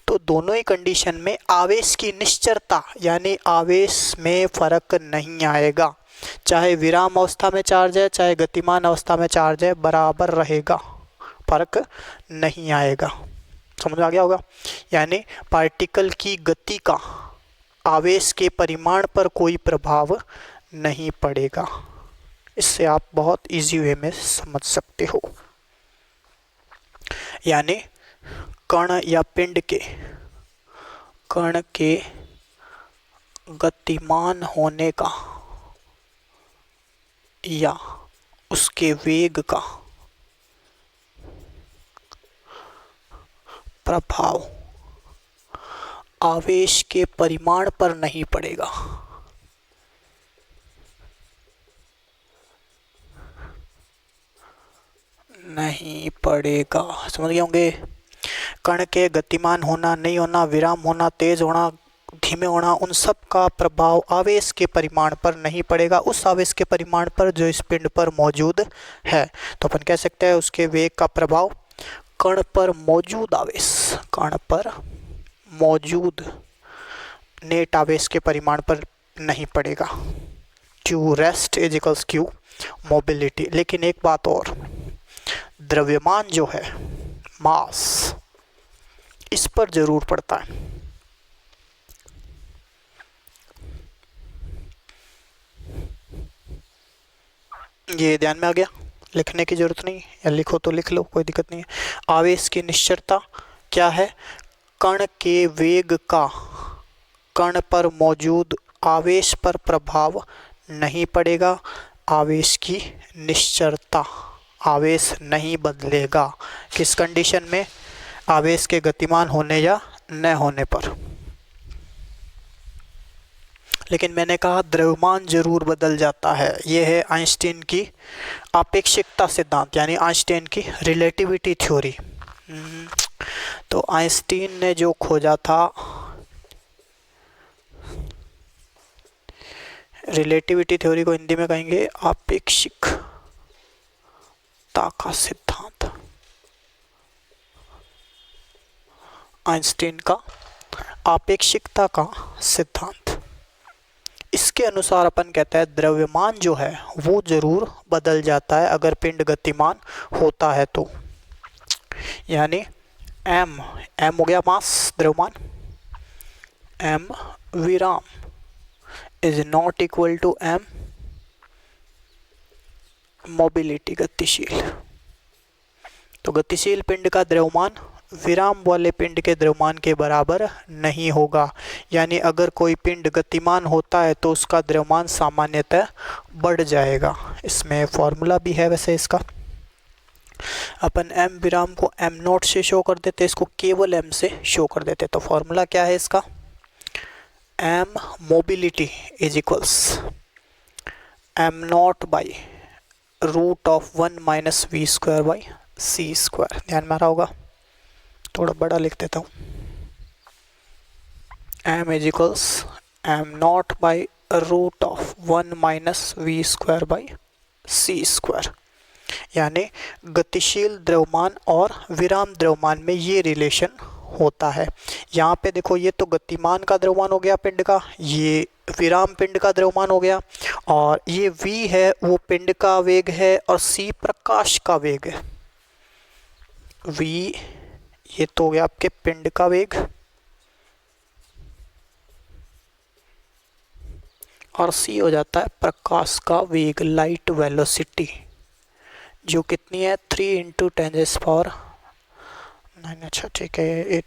तो दोनों ही कंडीशन में आवेश की निश्चरता यानी आवेश में फर्क नहीं आएगा, चाहे विराम अवस्था में चार्ज है चाहे गतिमान अवस्था में चार्ज है, बराबर रहेगा, फर्क नहीं आएगा। समझ में आ गया होगा। यानी पार्टिकल की गति का आवेश के परिमाण पर कोई प्रभाव नहीं पड़ेगा। इससे आप बहुत इजी वे में समझ सकते हो। यानी कण या पिंड के गतिमान होने का या उसके वेग का प्रभाव आवेश के परिमाण पर नहीं पड़ेगा। नहीं पड़ेगा, समझ गए होंगे। कण के गतिमान होना, नहीं होना, विराम होना, तेज होना, धीमे होना, उन सब का प्रभाव आवेश के परिमाण पर नहीं पड़ेगा, उस आवेश के परिमाण पर जो इस पिंड पर मौजूद है। तो अपन कह सकते हैं उसके वेग का प्रभाव कण पर मौजूद आवेश, कण पर मौजूद नेट आवेश के परिमाण पर नहीं पड़ेगा। Q rest is equals Q mobility. लेकिन एक बात और, द्रव्यमान जो है मास, इस पर जरूर पड़ता है। ये ध्यान में आ गया, लिखने की जरूरत नहीं, या लिखो तो लिख लो, कोई दिक्कत नहीं है। आवेश की निश्चरता क्या है? कण के वेग का कण पर मौजूद आवेश पर प्रभाव नहीं पड़ेगा। आवेश की निश्चरता, आवेश नहीं बदलेगा। किस कंडीशन में? आवेश के गतिमान होने या न होने पर। लेकिन मैंने कहा द्रव्यमान जरूर बदल जाता है। यह है आइंस्टीन की आपेक्षिकता सिद्धांत, यानी आइंस्टीन की रिलेटिविटी थ्योरी। तो आइंस्टीन ने जो खोजा था रिलेटिविटी थ्योरी को हिंदी में कहेंगे आपेक्षिकता का सिद्धांत। आइंस्टीन का आपेक्षिकता का सिद्धांत, इसके अनुसार अपन कहते हैं द्रव्यमान जो है वो जरूर बदल जाता है अगर पिंड गतिमान होता है तो। यानी m हो गया मास, द्रव्यमान, m विराम is not equal to m mobility, गतिशील। तो गतिशील पिंड का द्रव्यमान विराम वाले पिंड के द्रव्यमान के बराबर नहीं होगा। यानी अगर कोई पिंड गतिमान होता है तो उसका द्रव्यमान सामान्यतः बढ़ जाएगा। इसमें फॉर्मूला भी है वैसे इसका। अपन m विराम को m नॉट से शो कर देते, इसको केवल m से शो कर देते। तो फॉर्मूला क्या है इसका? m mobility is equals m nought by root of 1 minus v square by c square. ध्यान में आ रहा होगा, थोड़ा बड़ा लिख देता हूँ। m is equals m nought by root of 1 minus v square by c square. यानी गतिशील द्रव्यमान और विराम द्रव्यमान में ये रिलेशन होता है। यहाँ पे देखो, ये तो गतिमान का द्रव्यमान हो गया पिंड का, ये विराम पिंड का द्रव्यमान हो गया, और ये v है वो पिंड का वेग है, और c प्रकाश का वेग है। v ये तो हो गया आपके पिंड का वेग, और c हो जाता है प्रकाश का वेग, लाइट वेलोसिटी, जो कितनी है 3 × 10⁻⁹। अच्छा ठीक है,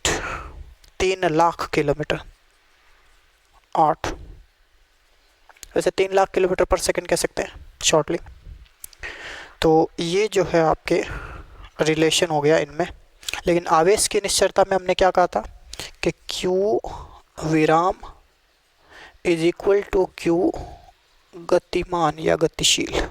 3 लाख किलोमीटर 8, वैसे 3 लाख किलोमीटर पर सेकंड कह सकते हैं शॉर्टली। तो ये जो है आपके रिलेशन हो गया इनमें। लेकिन आवेश की निश्चरता में हमने क्या कहा था कि Q विराम इज इक्वल टू Q गतिमान या गतिशील।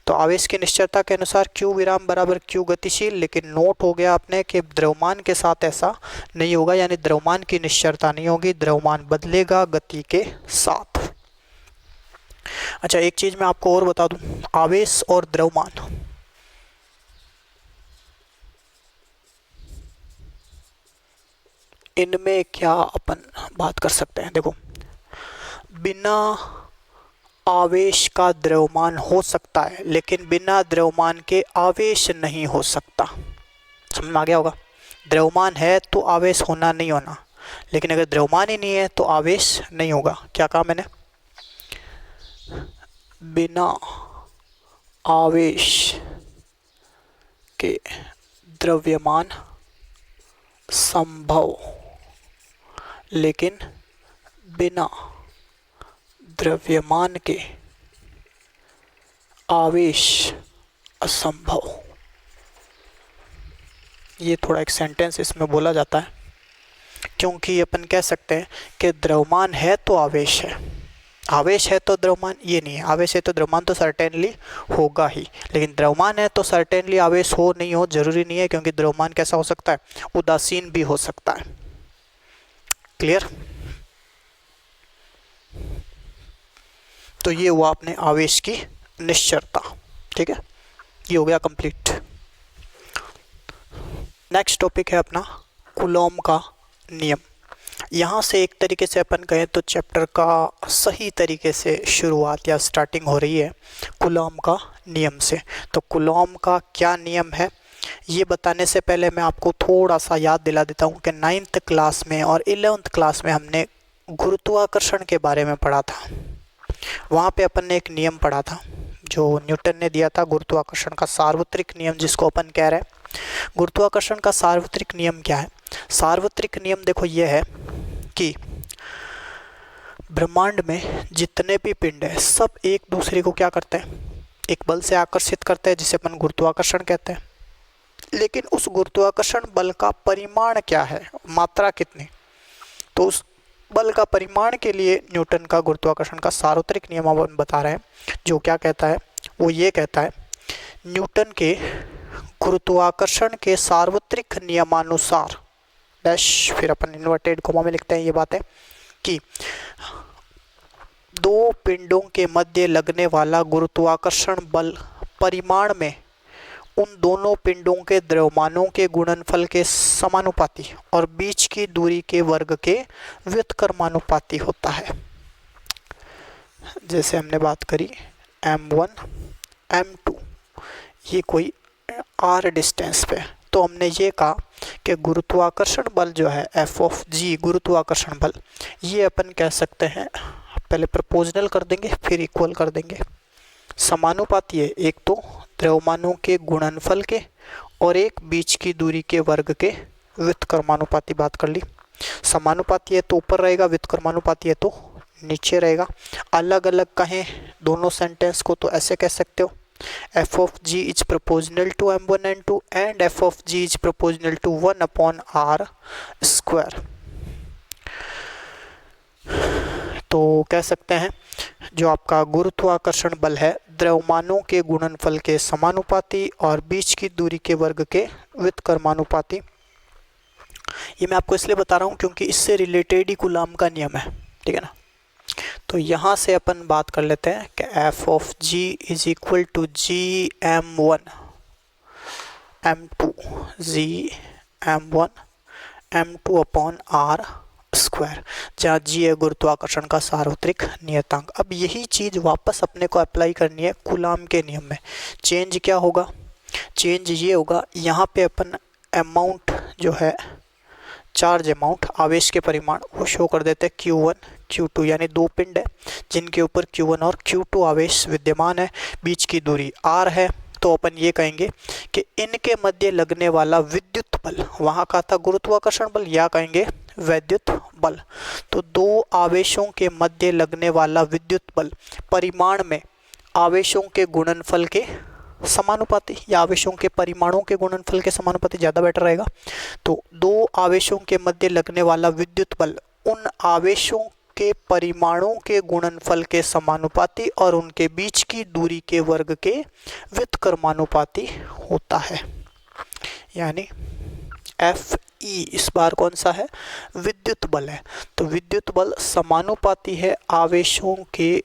तो आवेश की निश्चरता के अनुसार q विराम बराबर q गतिशील, लेकिन नोट हो गया आपने कि द्रव्यमान के साथ ऐसा नहीं होगा, यानी द्रव्यमान की निश्चरता नहीं होगी, द्रव्यमान बदलेगा गति के साथ। अच्छा, एक चीज मैं आपको और बता दूं, आवेश और द्रव्यमान इनमें क्या अपन बात कर सकते हैं। देखो, बिना आवेश का द्रव्यमान हो सकता है, लेकिन बिना द्रव्यमान के आवेश नहीं हो सकता। समझ में आ गया होगा। द्रव्यमान है तो आवेश होना नहीं होना, लेकिन अगर द्रव्यमान ही नहीं है तो आवेश नहीं होगा। क्या कहा मैंने? बिना आवेश के द्रव्यमान संभव, लेकिन बिना द्रव्यमान के आवेश असंभव। ये थोड़ा एक सेंटेंस इसमें बोला जाता है, क्योंकि अपन कह सकते हैं कि द्रव्यमान है तो आवेश है, आवेश है तो द्रव्यमान ये नहीं है। आवेश है तो द्रव्यमान तो सर्टेनली होगा ही, लेकिन द्रव्यमान है तो सर्टेनली आवेश हो नहीं हो जरूरी नहीं है, क्योंकि द्रव्यमान कैसा हो सकता है? उदासीन भी हो सकता है। क्लियर? तो ये हुआ अपने आवेश की निश्चरता। ठीक है, ये हो गया कंप्लीट। नेक्स्ट टॉपिक है अपना कूलॉम का नियम। यहाँ से एक तरीके से अपन कहें तो चैप्टर का सही तरीके से शुरुआत या स्टार्टिंग हो रही है कूलॉम का नियम से। तो कूलॉम का क्या नियम है ये बताने से पहले मैं आपको थोड़ा सा याद दिला देता हूँ कि 9th क्लास में और 11th क्लास में हमने गुरुत्वाकर्षण के बारे में पढ़ा था। वहाँ पे अपन ने एक नियम पढ़ा था जो न्यूटन ने दिया था, गुरुत्वाकर्षण का सार्वत्रिक नियम जिसको अपन कह रहे हैं। गुरुत्वाकर्षण का सार्वत्रिक नियम क्या है? सार्वत्रिक नियम देखो ये है कि ब्रह्मांड में जितने भी पिंड है सब एक दूसरे को क्या करते हैं? एक बल से आकर्षित करते हैं, जिसे अपन गुरुत्वाकर्षण कहते हैं। लेकिन उस गुरुत्वाकर्षण बल का परिमाण क्या है, मात्रा कितनी? तो उस बल का परिमाण के लिए न्यूटन का गुरुत्वाकर्षण का सार्वत्रिक नियम हम बता रहे हैं, जो क्या कहता है? वो ये कहता है, न्यूटन के गुरुत्वाकर्षण के सार्वत्रिक नियमानुसार डैश, फिर अपन इन्वर्टेड कोमा में लिखते हैं ये बात है कि दो पिंडों के मध्य लगने वाला गुरुत्वाकर्षण बल परिमाण में उन दोनों पिंडों के द्रव्यमानों के गुणनफल के समानुपाती और बीच की दूरी के वर्ग के व्युत्क्रमानुपाती होता है। जैसे हमने बात करी m1 m2, ये कोई r डिस्टेंस पे, तो हमने ये कहा कि गुरुत्वाकर्षण बल जो है एफ ऑफ जी, गुरुत्वाकर्षण बल, ये अपन कह सकते हैं, पहले प्रपोजनल कर देंगे फिर इक्वल कर देंगे, समानुपाती है, एक तो द्रव्यमानों के गुणनफल के और एक बीच की दूरी के वर्ग के व्युत्क्रमानुपाती बात कर ली। समानुपाती है तो ऊपर रहेगा, व्युत्क्रमानुपाती है तो नीचे रहेगा। अलग अलग कहें दोनों सेंटेंस को तो ऐसे कह सकते हो, f of g is proportional to m1 and 2 and f of g is proportional to 1 upon r square। तो कह सकते हैं जो आपका गुरुत्वाकर्षण बल है द्रव्यमानों के गुणनफल के समानुपाती और बीच की दूरी के वर्ग के व्युत्क्रमानुपाती। ये मैं आपको इसलिए बता रहा हूँ क्योंकि इससे रिलेटेड ही कूलॉम का नियम है, ठीक है ना। तो यहाँ से अपन बात कर लेते हैं कि f of g is equal to G m1 m2 G m1 m2 upon r square, जहाँ g है गुरुत्वाकर्षण का सार्वत्रिक नियतांक। अब यही चीज़ वापस अपने को अप्लाई करनी है कूलॉम के नियम में। चेंज क्या होगा? चेंज ये होगा, यहाँ पे अपन अमाउंट जो है चार्ज अमाउंट, आवेश के परिमाण, वो शो कर देते हैं Q1 Q2, यानी दो पिंड है जिनके ऊपर Q1 और Q2 आवेश विद्यमान है, बीच की दूरी r है। तो अपन ये कहेंगे कि इनके मध्य लगने वाला विद्युत बल, वहाँ का था गुरुत्वाकर्षण बल, या कहेंगे वैद्युत बल। तो दो आवेशों के मध्य लगने वाला विद्युत बल परिमाण में आवेशों के गुणनफल के समानुपाती, या आवेशों के परिमाणों के गुणनफल के समानुपाती ज़्यादा बेटर रहेगा। तो दो आवेशों के मध्य लगने वाला विद्युत बल उन आवेशों के परिमाणों के गुणनफल के समानुपाती और उनके बीच की दूरी के वर्ग के व्युत्क्रमानुपाती होता है। यानी एफ ई इस बार कौन सा है, विद्युत बल है। तो विद्युत बल समानुपाती है आवेशों के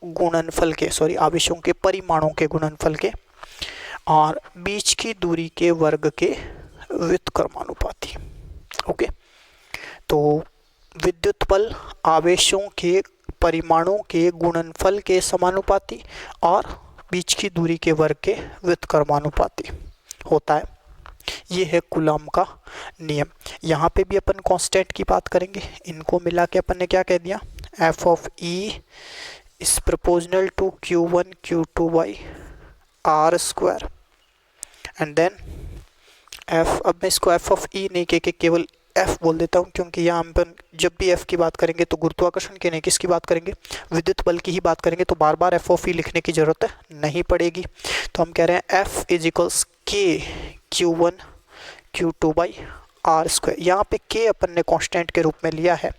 गुणनफल के, आवेशों के परिमाणों के गुणनफल के और बीच की दूरी के वर्ग के व्युत्क्रमानुपाती। ओके, तो विद्युत बल आवेशों के परिमाणों के गुणनफल के समानुपाती और बीच की दूरी के वर्ग के व्युत्क्रमानुपाती होता है। ये है कूलॉम का नियम। यहाँ पे भी अपन कांस्टेंट की बात करेंगे। इनको मिला के अपन ने क्या कह दिया, F of E is proportional to Q1 Q2 by r square and then F. अब मैं इसको एफ ऑफ ई नहीं कह के केवल एफ बोल देता हूँ, क्योंकि यहाँ अपन जब भी एफ की बात करेंगे तो गुरुत्वाकर्षण की नहीं, किसकी बात करेंगे, विद्युत बल की ही बात करेंगे, तो बार बार एफ ऑफ ई लिखने की जरूरत नहीं पड़ेगी। तो हम कह रहे हैं एफ इज इक्वल्स के Q1 Q2 by r square. यहाँ पे के अपन ने कांस्टेंट के रूप में लिया है।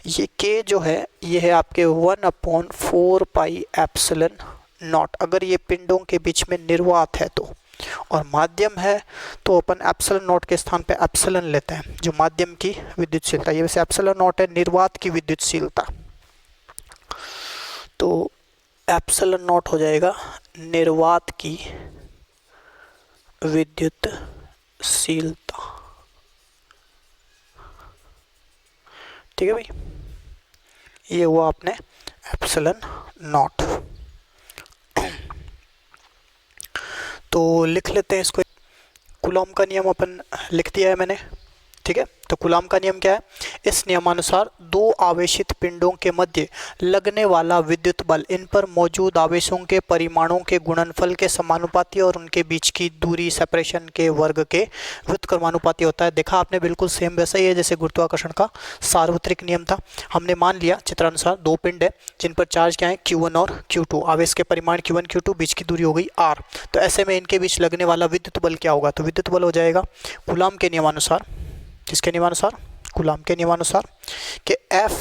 ये के जो है ये है आपके 1/4 पाई एप्सिलॉन नॉट। अगर ये पिंडों के बीच में निर्वात है तो, और माध्यम है तो अपन एप्सिलॉन नॉट के स्थान पे एप्सिलॉन लेते हैं, जो माध्यम की विद्युतशीलता। ये वैसे एप्सिलॉन नॉट है निर्वात की विद्युतशीलता, तो एप्सिलॉन नॉट हो जाएगा निर्वात की विद्युतशीलता। ठीक है भाई, ये हुआ आपने एप्सिलॉन नॉट। तो लिख लेते हैं इसको। कूलॉम का नियम अपन लिख दिया है मैंने। ठीक है, तो कूलॉम का नियम क्या है, इस नियमानुसार दो आवेशित पिंडों के मध्य लगने वाला विद्युत बल इन पर मौजूद आवेशों के परिमाणों के गुणनफल के समानुपाती और उनके बीच की दूरी सेपरेशन के वर्ग के व्युत्क्रमानुपाती होता है। देखा आपने, बिल्कुल सेम वैसा ही है जैसे गुरुत्वाकर्षण का सार्वत्रिक नियम था। हमने मान लिया चित्रानुसार दो पिंड है जिन पर चार्ज क्या है Q1 और Q2, आवेश के परिमाण Q1 Q2, बीच की दूरी हो गई R। तो ऐसे में इनके बीच लगने वाला विद्युत बल क्या होगा, तो विद्युत बल हो जाएगा कूलॉम के नियमानुसार, किसके नियमानुसार, कूलॉम के नियमानुसार, कि F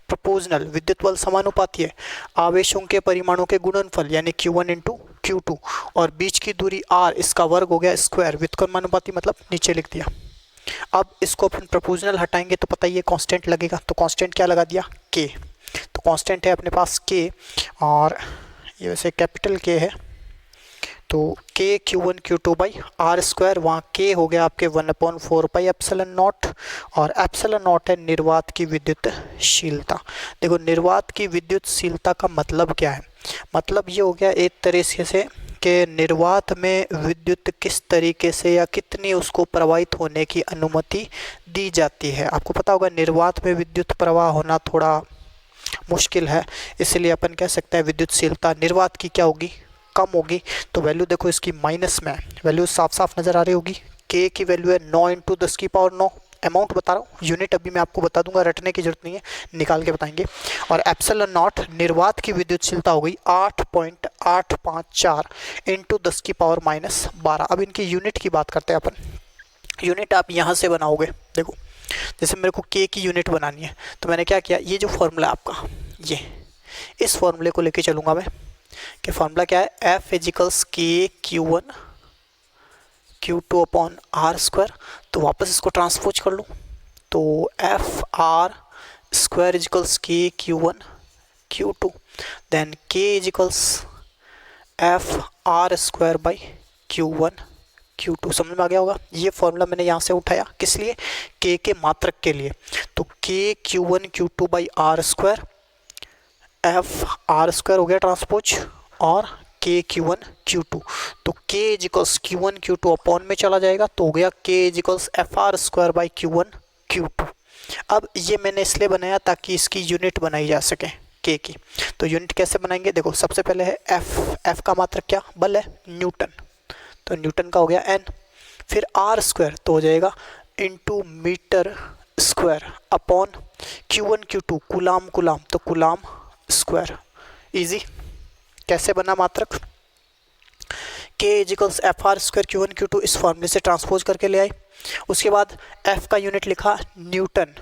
प्रोपोर्शनल विद्युत बल समानुपाती है आवेशों के परिमाणों के गुणनफल यानी Q1 इंटू Q2 और बीच की दूरी R, इसका वर्ग हो गया स्क्वायर, व्युत्क्रमानुपाती मतलब नीचे लिख दिया। अब इसको अपन प्रोपोर्शनल हटाएंगे तो पता ही है कांस्टेंट लगेगा, तो कांस्टेंट क्या लगा दिया, K। तो कांस्टेंट है अपने पास K और ये वैसे कैपिटल K है, तो K Q1 Q2 by r square, वहाँ K हो गया आपके 1/4 पाई एप्सिलॉन नॉट और एप्सिलॉन नॉट है निर्वात की विद्युतशीलता। देखो निर्वात की विद्युतशीलता का मतलब क्या है, मतलब ये हो गया एक तरीके से कि निर्वात में विद्युत किस तरीके से या कितनी उसको प्रवाहित होने की अनुमति दी जाती है। आपको पता होगा निर्वात में विद्युत प्रवाह होना थोड़ा मुश्किल है, इसलिए अपन कह सकते हैं विद्युतशीलता निर्वात की क्या होगी, कम होगी। तो वैल्यू देखो इसकी माइनस में, वैल्यू साफ साफ नज़र आ रही होगी। K की वैल्यू है 9 × 10⁻9, अमाउंट बता रहा हूँ, यूनिट अभी मैं आपको बता दूंगा, रटने की जरूरत नहीं है, निकाल के बताएंगे। और एप्सिलॉन नॉट निर्वात की विद्युतशीलता हो गई 8.854 × 10⁻12। अब इनकी यूनिट की बात करते हैं अपन। यूनिट आप यहाँ से बनाओगे, देखो जैसे मेरे को K की यूनिट बनानी है तो मैंने क्या किया, ये जो फॉर्मूला आपका ये, इस फॉर्मूले को लेके चलूँगा मैं कि फार्मूला क्या है, F equals K Q1 Q2 upon r square. तो वापस इसको ट्रांसपोज कर लूँ तो F r square equals K Q1 Q2, then K equals F r square by Q1 Q2। समझ में आ गया होगा। ये फॉर्मूला मैंने यहाँ से उठाया, किस लिए, K के मात्रक के लिए। तो K Q1 Q2 by r square, F r square हो गया ट्रांसपोज और K Q1 Q2। तो K इजिकल्स Q1 Q2 अपॉन में चला जाएगा तो हो गया K equals F r square by Q1 Q2। अब ये मैंने इसलिए बनाया ताकि इसकी यूनिट बनाई जा सके K की। तो यूनिट कैसे बनाएंगे, देखो सबसे पहले है F का मात्रक क्या, बल है, न्यूटन, तो न्यूटन का हो गया N। फिर आर स्क्वायर तो हो जाएगा into metre square upon Q1 Q2 coulomb, तो कूलाम स्क्वायर। इजी, कैसे बना मात्रक, K equals F r square Q1 Q2, इस फॉर्मूले से ट्रांसपोज करके ले आए। उसके बाद F का यूनिट लिखा newton,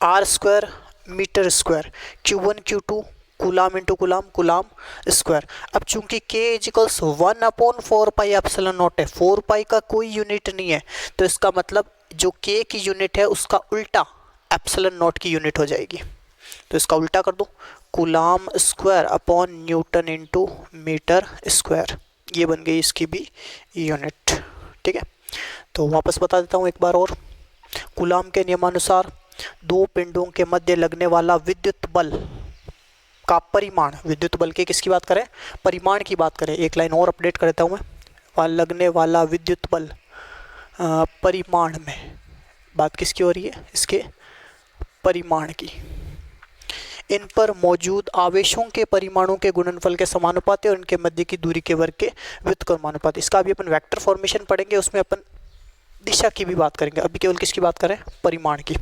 r square metre square, Q1 Q2 coulomb into coulomb, coulomb square. अब चूंकि K इजिकल्स 1/4πε0 है, 4 का कोई यूनिट नहीं है, तो इसका मतलब जो K की यूनिट है उसका उल्टा ε0 की यूनिट हो जाएगी। तो इसका उल्टा कर दो, coulomb square upon newton into metre square, ये बन गई इसकी भी यूनिट। ठीक है, तो वापस बता देता हूँ एक बार और। कूलाम के नियमानुसार दो पिंडों के मध्य लगने वाला विद्युत बल का परिमाण, विद्युत बल के किसकी बात करें, परिमाण की बात करें, एक लाइन और अपडेट कर देता हूँ मैं, लगने वाला विद्युत बल परिमाण में, बात किसकी हो रही है, इसके परिमाण की। इन पर मौजूद आवेशों के परिमाणों के गुणनफल के समानुपाती और इनके मध्य की दूरी के वर्ग के व्युत्क्रमानुपाती। इसका अभी अपन वेक्टर फॉर्मेशन पढ़ेंगे, उसमें अपन दिशा की भी बात करेंगे, अभी केवल किसकी बात करें, परिमाण की।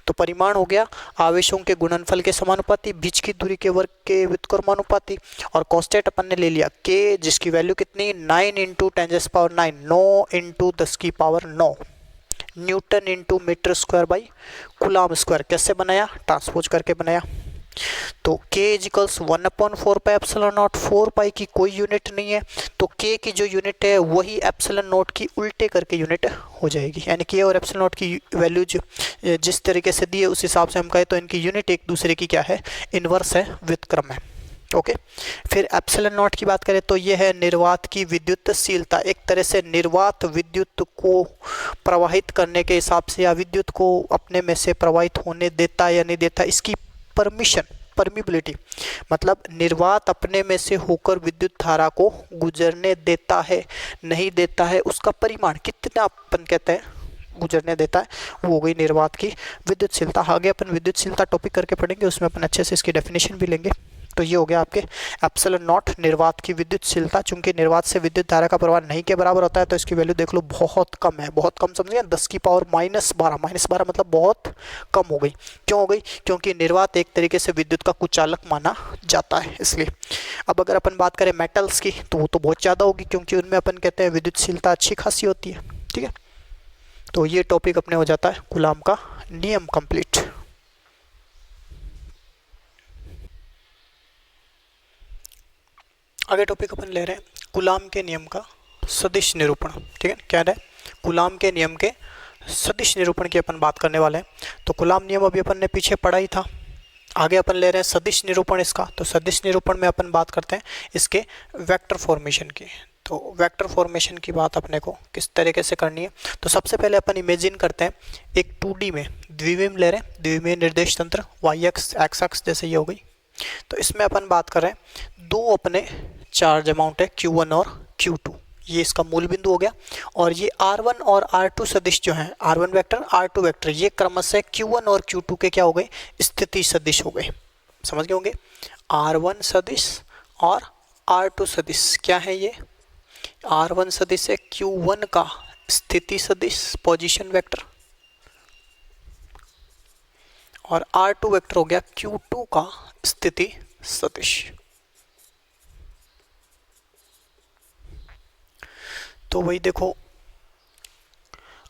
तो परिमाण हो गया आवेशों के गुणनफल के समानुपाती, बीच की दूरी के वर्ग के व्युत्क्रमानुपाती, और कॉन्स्टेंट अपन ने ले लिया k, जिसकी वैल्यू कितनी, 9 into 10⁹ 9 into 10⁹ newton into metre square by coulomb square. कैसे बनाया, ट्रांसपोज करके बनाया। तो k इजिकल्स 1/4πε0, 4 की कोई यूनिट नहीं है, तो k की जो यूनिट है वही ε0 की उल्टे करके यूनिट हो जाएगी, यानी k और ε0 की वैल्यू जिस तरीके से दी है उस हिसाब से हम कहें तो इनकी यूनिट एक दूसरे की क्या है, इनवर्स है, व्युत्क्रम है। ओके, फिर ε0 की बात करें तो यह है निर्वात की विद्युतशीलता, एक तरह से निर्वात विद्युत को प्रवाहित करने के हिसाब से या विद्युत को अपने में से प्रवाहित होने देता या नहीं देता, इसकी परमिशन, परमिबिलिटी, मतलब निर्वात अपने में से होकर विद्युत धारा को गुजरने देता है नहीं देता है, उसका परिमाण कितना अपन कहते हैं गुजरने देता है, वो हो गई निर्वात की विद्युतशीलता। आगे अपन विद्युतशीलता टॉपिक करके पढ़ेंगे, उसमें अपन अच्छे से इसकी डेफिनेशन भी लेंगे। तो ये हो गया आपके ε0 निर्वात की विद्युतशीलता। चूंकि निर्वात से विद्युत धारा का प्रवाह नहीं के बराबर होता है तो इसकी वैल्यू देख लो बहुत कम है, बहुत कम समझिए, 10⁻⁻12 मतलब बहुत कम हो गई। क्यों हो गई, क्योंकि निर्वात एक तरीके से विद्युत का कुचालक माना जाता है, इसलिए। अब अगर अपन बात करें मेटल्स की तो वो तो बहुत ज़्यादा होगी, क्योंकि उनमें अपन कहते हैं विद्युतशीलता अच्छी खासी होती है। ठीक है, तो ये टॉपिक अपने हो जाता है कूलाम का नियम कंप्लीट। आगे टॉपिक अपन ले रहे हैं कूलाम के नियम का सदिश निरूपण। ठीक है, क्या है, कूलाम के नियम के सदिश निरूपण की अपन बात करने वाले हैं। तो कूलाम नियम अभी अपन ने पीछे पढ़ा ही था, आगे अपन ले रहे हैं सदिश निरूपण इसका। तो सदिश निरूपण में अपन बात करते हैं इसके वेक्टर फॉर्मेशन की। तो वेक्टर फॉर्मेशन की बात अपने को किस तरीके से करनी है, तो सबसे पहले अपन इमेजिन करते हैं एक 2D में द्विविम ले रहे हैं, द्विविमीय निर्देश तंत्र, y अक्ष x अक्ष जैसे ये हो गई। तो इसमें अपन बात कर रहे हैं दो अपने चार्ज अमाउंट है Q1 और Q2, ये इसका मूल बिंदु हो गया। और ये R1 और R2 सदिश जो हैं, R1 वेक्टर R2 वेक्टर, ये क्रमशः Q1 और Q2 के क्या हो गए, स्थिति सदिश हो गए। समझ गए होंगे, R1 सदिश और R2 सदिश क्या है, ये R1 सदिश है Q1 का स्थिति सदिश पोजीशन वेक्टर, और R2 वेक्टर हो गया Q2 का स्थिति सदिश। तो वही देखो,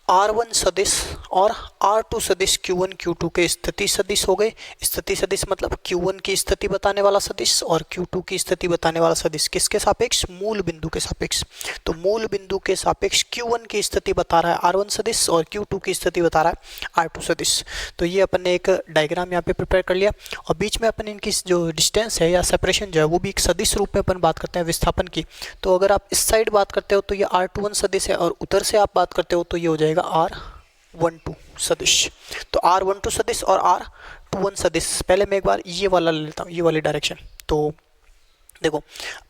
R1 सदिश और R2 सदिश Q1 Q2 के स्थिति सदिश हो गए। स्थिति सदिश मतलब Q1 की स्थिति बताने वाला सदिश और Q2 की स्थिति बताने वाला सदिश, किसके सापेक्ष, मूल बिंदु के सापेक्ष। तो मूल बिंदु के सापेक्ष Q1 की स्थिति बता रहा है R1 सदिश और Q2 की स्थिति बता रहा है R2 सदिश। तो ये अपन ने एक डायग्राम यहाँ पे प्रिपेयर कर लिया, और बीच में अपन इनकी जो डिस्टेंस है या सेपरेशन जो है वो भी एक सदिश रूप में अपन बात करते हैं विस्थापन की। तो अगर आप इस साइड बात करते हो तो ये R21 सदिश है, और उधर से आप बात करते हो तो ये हो जाएगा R12 सदिश। तो R12 सदिश और R21 सदिश, पहले मैं एक बार ये वाला ले लेता हूँ, ये वाली डायरेक्शन। तो देखो,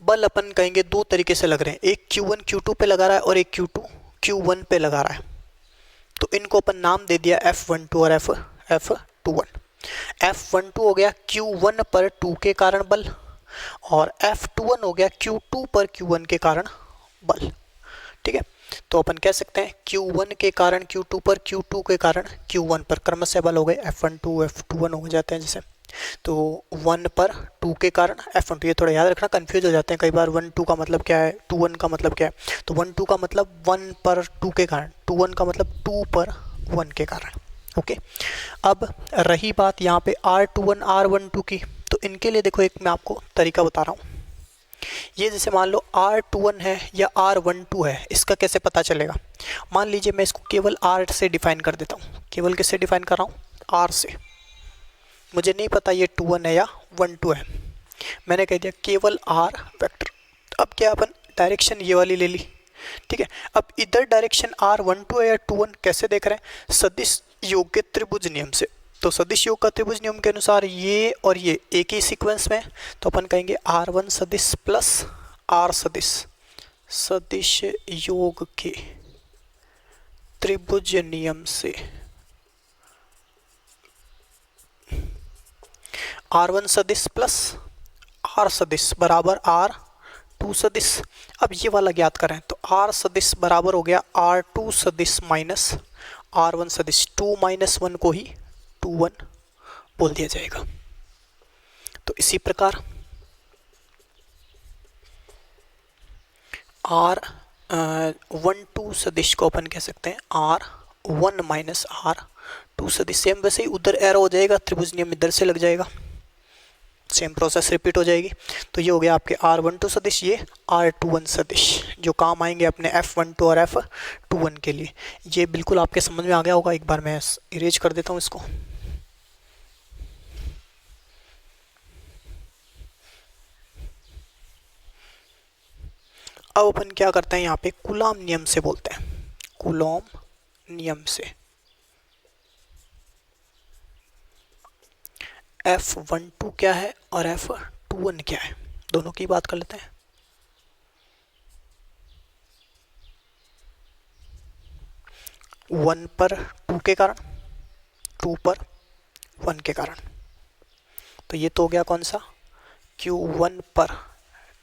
बल अपन कहेंगे दो तरीके से लग रहे हैं, एक Q1 Q2 पे लगा रहा है और एक Q2 Q1 पे लगा रहा है। तो इनको अपन नाम दे दिया F12 और F21। F12 हो गया Q1 पर 2 के कारण बल, और F21 हो गया Q2 पर Q1 के कारण बल। ठीक है, तो अपन कह सकते हैं Q1 के कारण Q2 पर, Q2 के कारण Q1 पर क्रमशः बल हो गए F12 F21 हो जाते हैं जैसे। तो 1 पर 2 के कारण F12, ये थोड़ा याद रखना, कंफ्यूज हो जाते हैं कई बार, 1 2 का मतलब क्या है, 2 1 का मतलब क्या है। तो 1 2 का मतलब 1 पर 2 के कारण, 2 1 का मतलब 2 पर 1 के कारण। ओके। अब रही बात यहाँ पे R21 R12 की, तो इनके लिए देखो एक मैं आपको तरीका बता रहा हूँ। ये जैसे मान लो R21 है या R12 है, इसका कैसे पता चलेगा? मान लीजिए मैं इसको केवल R से डिफाइन कर देता हूँ। केवल किससे डिफाइन कर रहा हूँ? R से। मुझे नहीं पता ये 21 है या 12 है, मैंने कह दिया केवल R वेक्टर। अब क्या अपन डायरेक्शन ये वाली ले ली, ठीक है। अब इधर डायरेक्शन R12 है या 21 कैसे देख रहे हैं? सदिश योग के त्रिभुज नियम से। तो सदिश योग का त्रिभुज नियम के अनुसार ये और ये एक ही सीक्वेंस में, तो अपन कहेंगे R1 सदिश प्लस R सदिश, सदिश योग के त्रिभुज नियम से R1 सदिश प्लस R सदिश बराबर R2 सदिश। अब ये वाला ज्ञात करें तो R सदिश बराबर हो गया R2 सदिश माइनस R1 सदिश। 2 माइनस 1 को ही 21 बोल दिया जाएगा। तो इसी प्रकार R12 सदिश को अपन कह सकते हैं R1 माइनस R2 सदिश। सेम वैसे ही उधर एरो हो जाएगा, त्रिभुज नियम इधर से लग जाएगा, सेम प्रोसेस रिपीट हो जाएगी। तो ये हो गया आपके R12 सदिश, ये R21 सदिश, जो काम आएंगे अपने F12 और F21 के लिए। ये बिल्कुल आपके समझ में आ गया होगा। एक बार मैं इरेज कर देता हूँ इसको। अब अपन क्या करते हैं यहाँ पे, कूलॉम नियम से बोलते हैं। कूलॉम नियम से F12 क्या है और F21 क्या है, दोनों की बात कर लेते हैं। वन पर 2 के कारण, 2 पर 1 के कारण। तो ये तो हो गया कौन सा, Q1 पर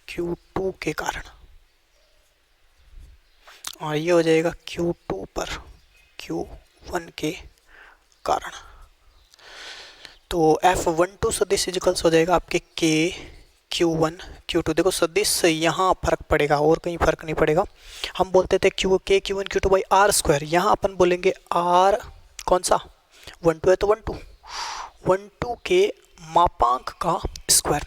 Q2 के कारण, और ये हो जाएगा Q2 पर Q1 के कारण। तो F12 सदिश इक्वल्स हो जाएगा आपके K Q1 Q2। देखो सदिश से यहाँ फर्क पड़ेगा और कहीं फर्क नहीं पड़ेगा। हम बोलते थे K Q1 Q2 by R square, यहाँ अपन बोलेंगे R कौन सा, 12 है तो 12 के मापांक का स्क्वायर।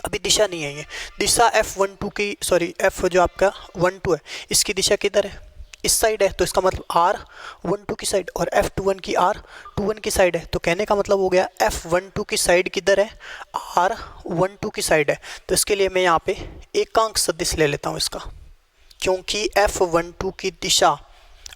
अभी दिशा नहीं है, ये दिशा F12 की, सॉरी F जो आपका 12 है इसकी दिशा किधर है, इस साइड है। तो इसका मतलब R12 की साइड, और F21 की R21 की साइड है। तो कहने का मतलब हो गया F12 की साइड किधर है, R12 की साइड है। तो इसके लिए मैं यहाँ पे एकांक सदिश ले लेता हूँ इसका, क्योंकि F12 की दिशा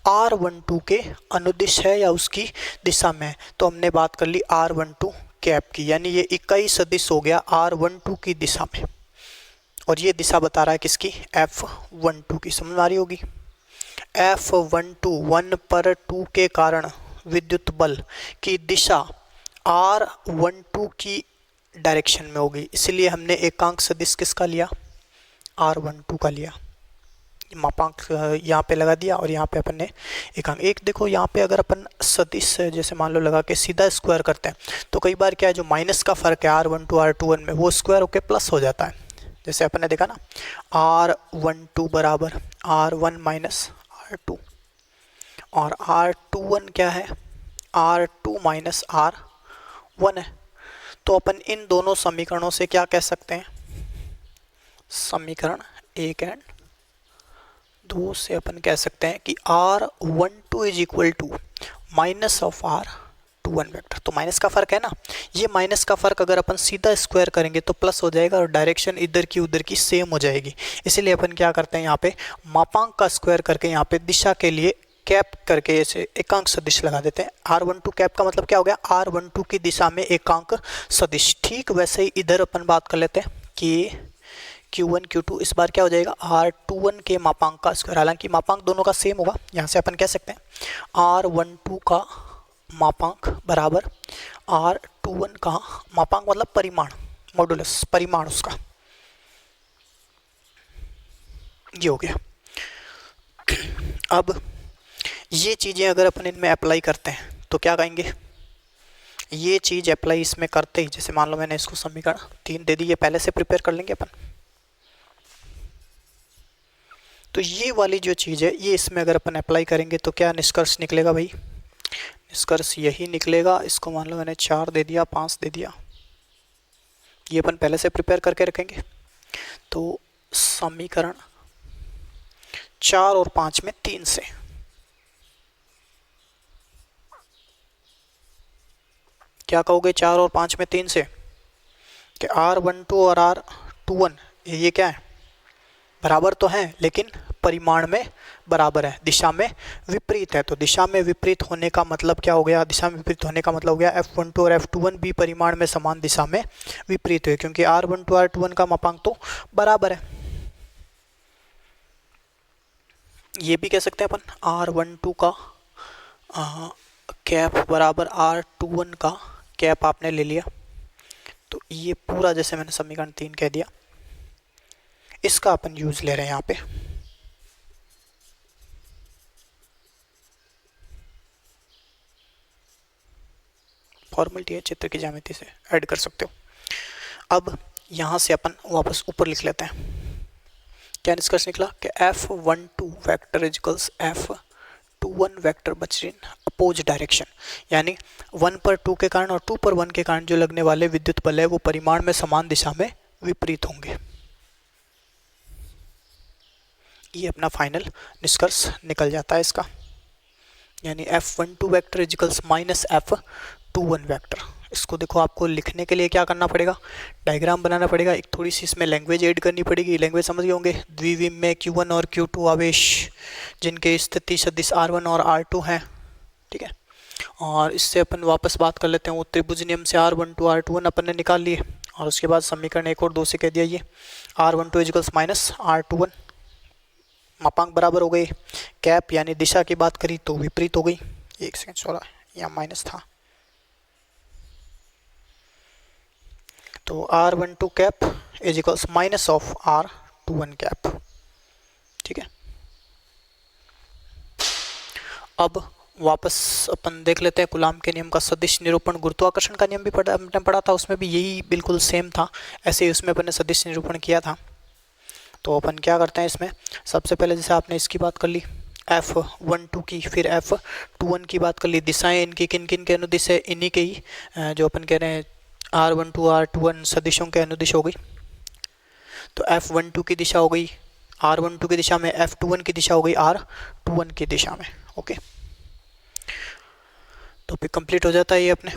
R12 के अनुदिश है या उसकी दिशा में है। तो हमने बात कर ली R12 कैप की, यानी ये इकाई सदिश हो गया R12 की दिशा में, और ये दिशा बता रहा है किसकी, F12 की। समझ आ रही होगी। F12 1 पर 2 के कारण विद्युत बल की दिशा R12 की डायरेक्शन में होगी, इसलिए हमने एकांक सदिश किसका लिया, R12 का लिया। मापांक यहाँ पे लगा दिया और यहाँ पे अपन ने एकांक। एक देखो यहाँ पे अगर अपन सदिश जैसे मान लो लगा के सीधा स्क्वायर करते हैं, तो कई बार क्या है, जो माइनस का फर्क है R12 R21 में, वो स्क्वायर होके प्लस हो जाता है। जैसे अपन ने देखा ना, R12 बराबर R1 माइनस R2, और R21 क्या है, R2 माइनस R1 है। तो अपन इन दोनों समीकरणों से क्या कह सकते हैं, समीकरण 1 एंड 2 से अपन कह सकते हैं कि R12 is equal to minus of R21 vector. तो माइनस का फर्क है ना, ये माइनस का फर्क अगर अपन सीधा स्क्वायर करेंगे तो प्लस हो जाएगा, और डायरेक्शन इधर की उधर की सेम हो जाएगी। इसीलिए अपन क्या करते हैं, यहाँ पे मापांक का स्क्वायर करके यहाँ पे दिशा के लिए कैप करके ऐसे एकांक सदिश लगा देते हैं। R12 कैप का मतलब क्या हो गया, R12 की दिशा में एकांक सदिश। ठीक वैसे ही इधर अपन बात कर लेते हैं कि Q1 Q2 इस बार क्या हो जाएगा, R21 के मापांक का स्क्वायर। हालांकि मापांक दोनों का सेम होगा, यहाँ से अपन कह सकते हैं R12 का मापांक बराबर R21 का मापांक, मतलब परिमाण, मॉडुलस परिमाण उसका, ये हो गया। अब ये चीज़ें अगर अपन इनमें अप्लाई करते हैं तो क्या कहेंगे, ये चीज़ अप्लाई इसमें करते ही, जैसे मान लो मैंने इसको समीकरण 3 दे दी, ये पहले से प्रिपेयर कर लेंगे अपन। तो ये वाली जो चीज़ है, ये इसमें अगर अपन अप्लाई करेंगे तो क्या निष्कर्ष निकलेगा भाई, निष्कर्ष यही निकलेगा। इसको मान लो मैंने 4 दे दिया, 5 दे दिया, ये अपन पहले से प्रिपेयर करके रखेंगे। तो समीकरण 4 और 5 में 3 से क्या कहोगे? 4 और 5 में 3 से कि R12 और R21 ये क्या है? बराबर तो हैं लेकिन परिमाण में बराबर है, दिशा में विपरीत है। तो दिशा में विपरीत होने का मतलब क्या हो गया? दिशा में विपरीत होने का मतलब हो गया F12 और F21 भी परिमाण में समान दिशा में विपरीत हुए, क्योंकि R12 R21 का मापांक तो बराबर है। ये भी कह सकते हैं अपन R12 का कैप बराबर R21 का कैप आपने ले लिया, तो ये पूरा जैसे मैंने समीकरण 3 कह दिया, इसका अपन यूज ले रहे हैं यहाँ पे। फॉर्मेलिटी है, चित्र की ज्यामिति से ऐड कर सकते हो। अब यहाँ से अपन वापस ऊपर लिख लेते हैं। क्या निष्कर्ष निकला कि F12 vector equals F21 vector बच इन अपोज डायरेक्शन, यानी 1 पर 2 के कारण और 2 पर 1 के कारण जो लगने वाले विद्युत बल है वो परिमाण में समान दिशा में विपरीत होंगे। ये अपना फाइनल निष्कर्ष निकल जाता है इसका, यानी F12 vector equals minus F21 vector. इसको देखो, आपको लिखने के लिए क्या करना पड़ेगा? डायग्राम बनाना पड़ेगा, एक थोड़ी सी इसमें लैंग्वेज ऐड करनी पड़ेगी। लैंग्वेज समझ गए होंगे। द्विविम में Q1 और Q2 आवेश जिनके स्थिति सदिश R1 और R2 हैं, ठीक है। और इससे अपन वापस बात कर लेते हैं, वो त्रिभुज नियम से R12 R21 अपन ने निकाल लिए, और उसके बाद समीकरण 1 और 2 से कह दिया ये R12 इक्वल्स माइनस R21, मापांक बराबर हो गए। कैप यानी दिशा की बात करी तो विपरीत हो गई। एक सेकंड, सॉरी यहाँ माइनस था, तो R12 cap is equals minus of R21 cap, ठीक है। अब वापस अपन देख लेते हैं कूलाम के नियम का सदिश निरूपण। गुरुत्वाकर्षण का नियम भी पढ़ा था, उसमें भी यही बिल्कुल सेम था, ऐसे ही उसमें अपन ने सदिश निरूपण किया था। तो अपन क्या करते हैं इसमें, सबसे पहले जैसे आपने इसकी बात कर ली F12 की, फिर F21 की बात कर ली। दिशाएं इनकी किन किन के अनुदिश है? इन्हीं के ही जो अपन कह रहे हैं R12 R21 सदिशों के अनुदिश हो गई। तो F12 की दिशा हो गई R12 की दिशा में, F21 की दिशा हो गई R21 की दिशा में। ओके, टॉपिक कंप्लीट हो जाता है ये अपने।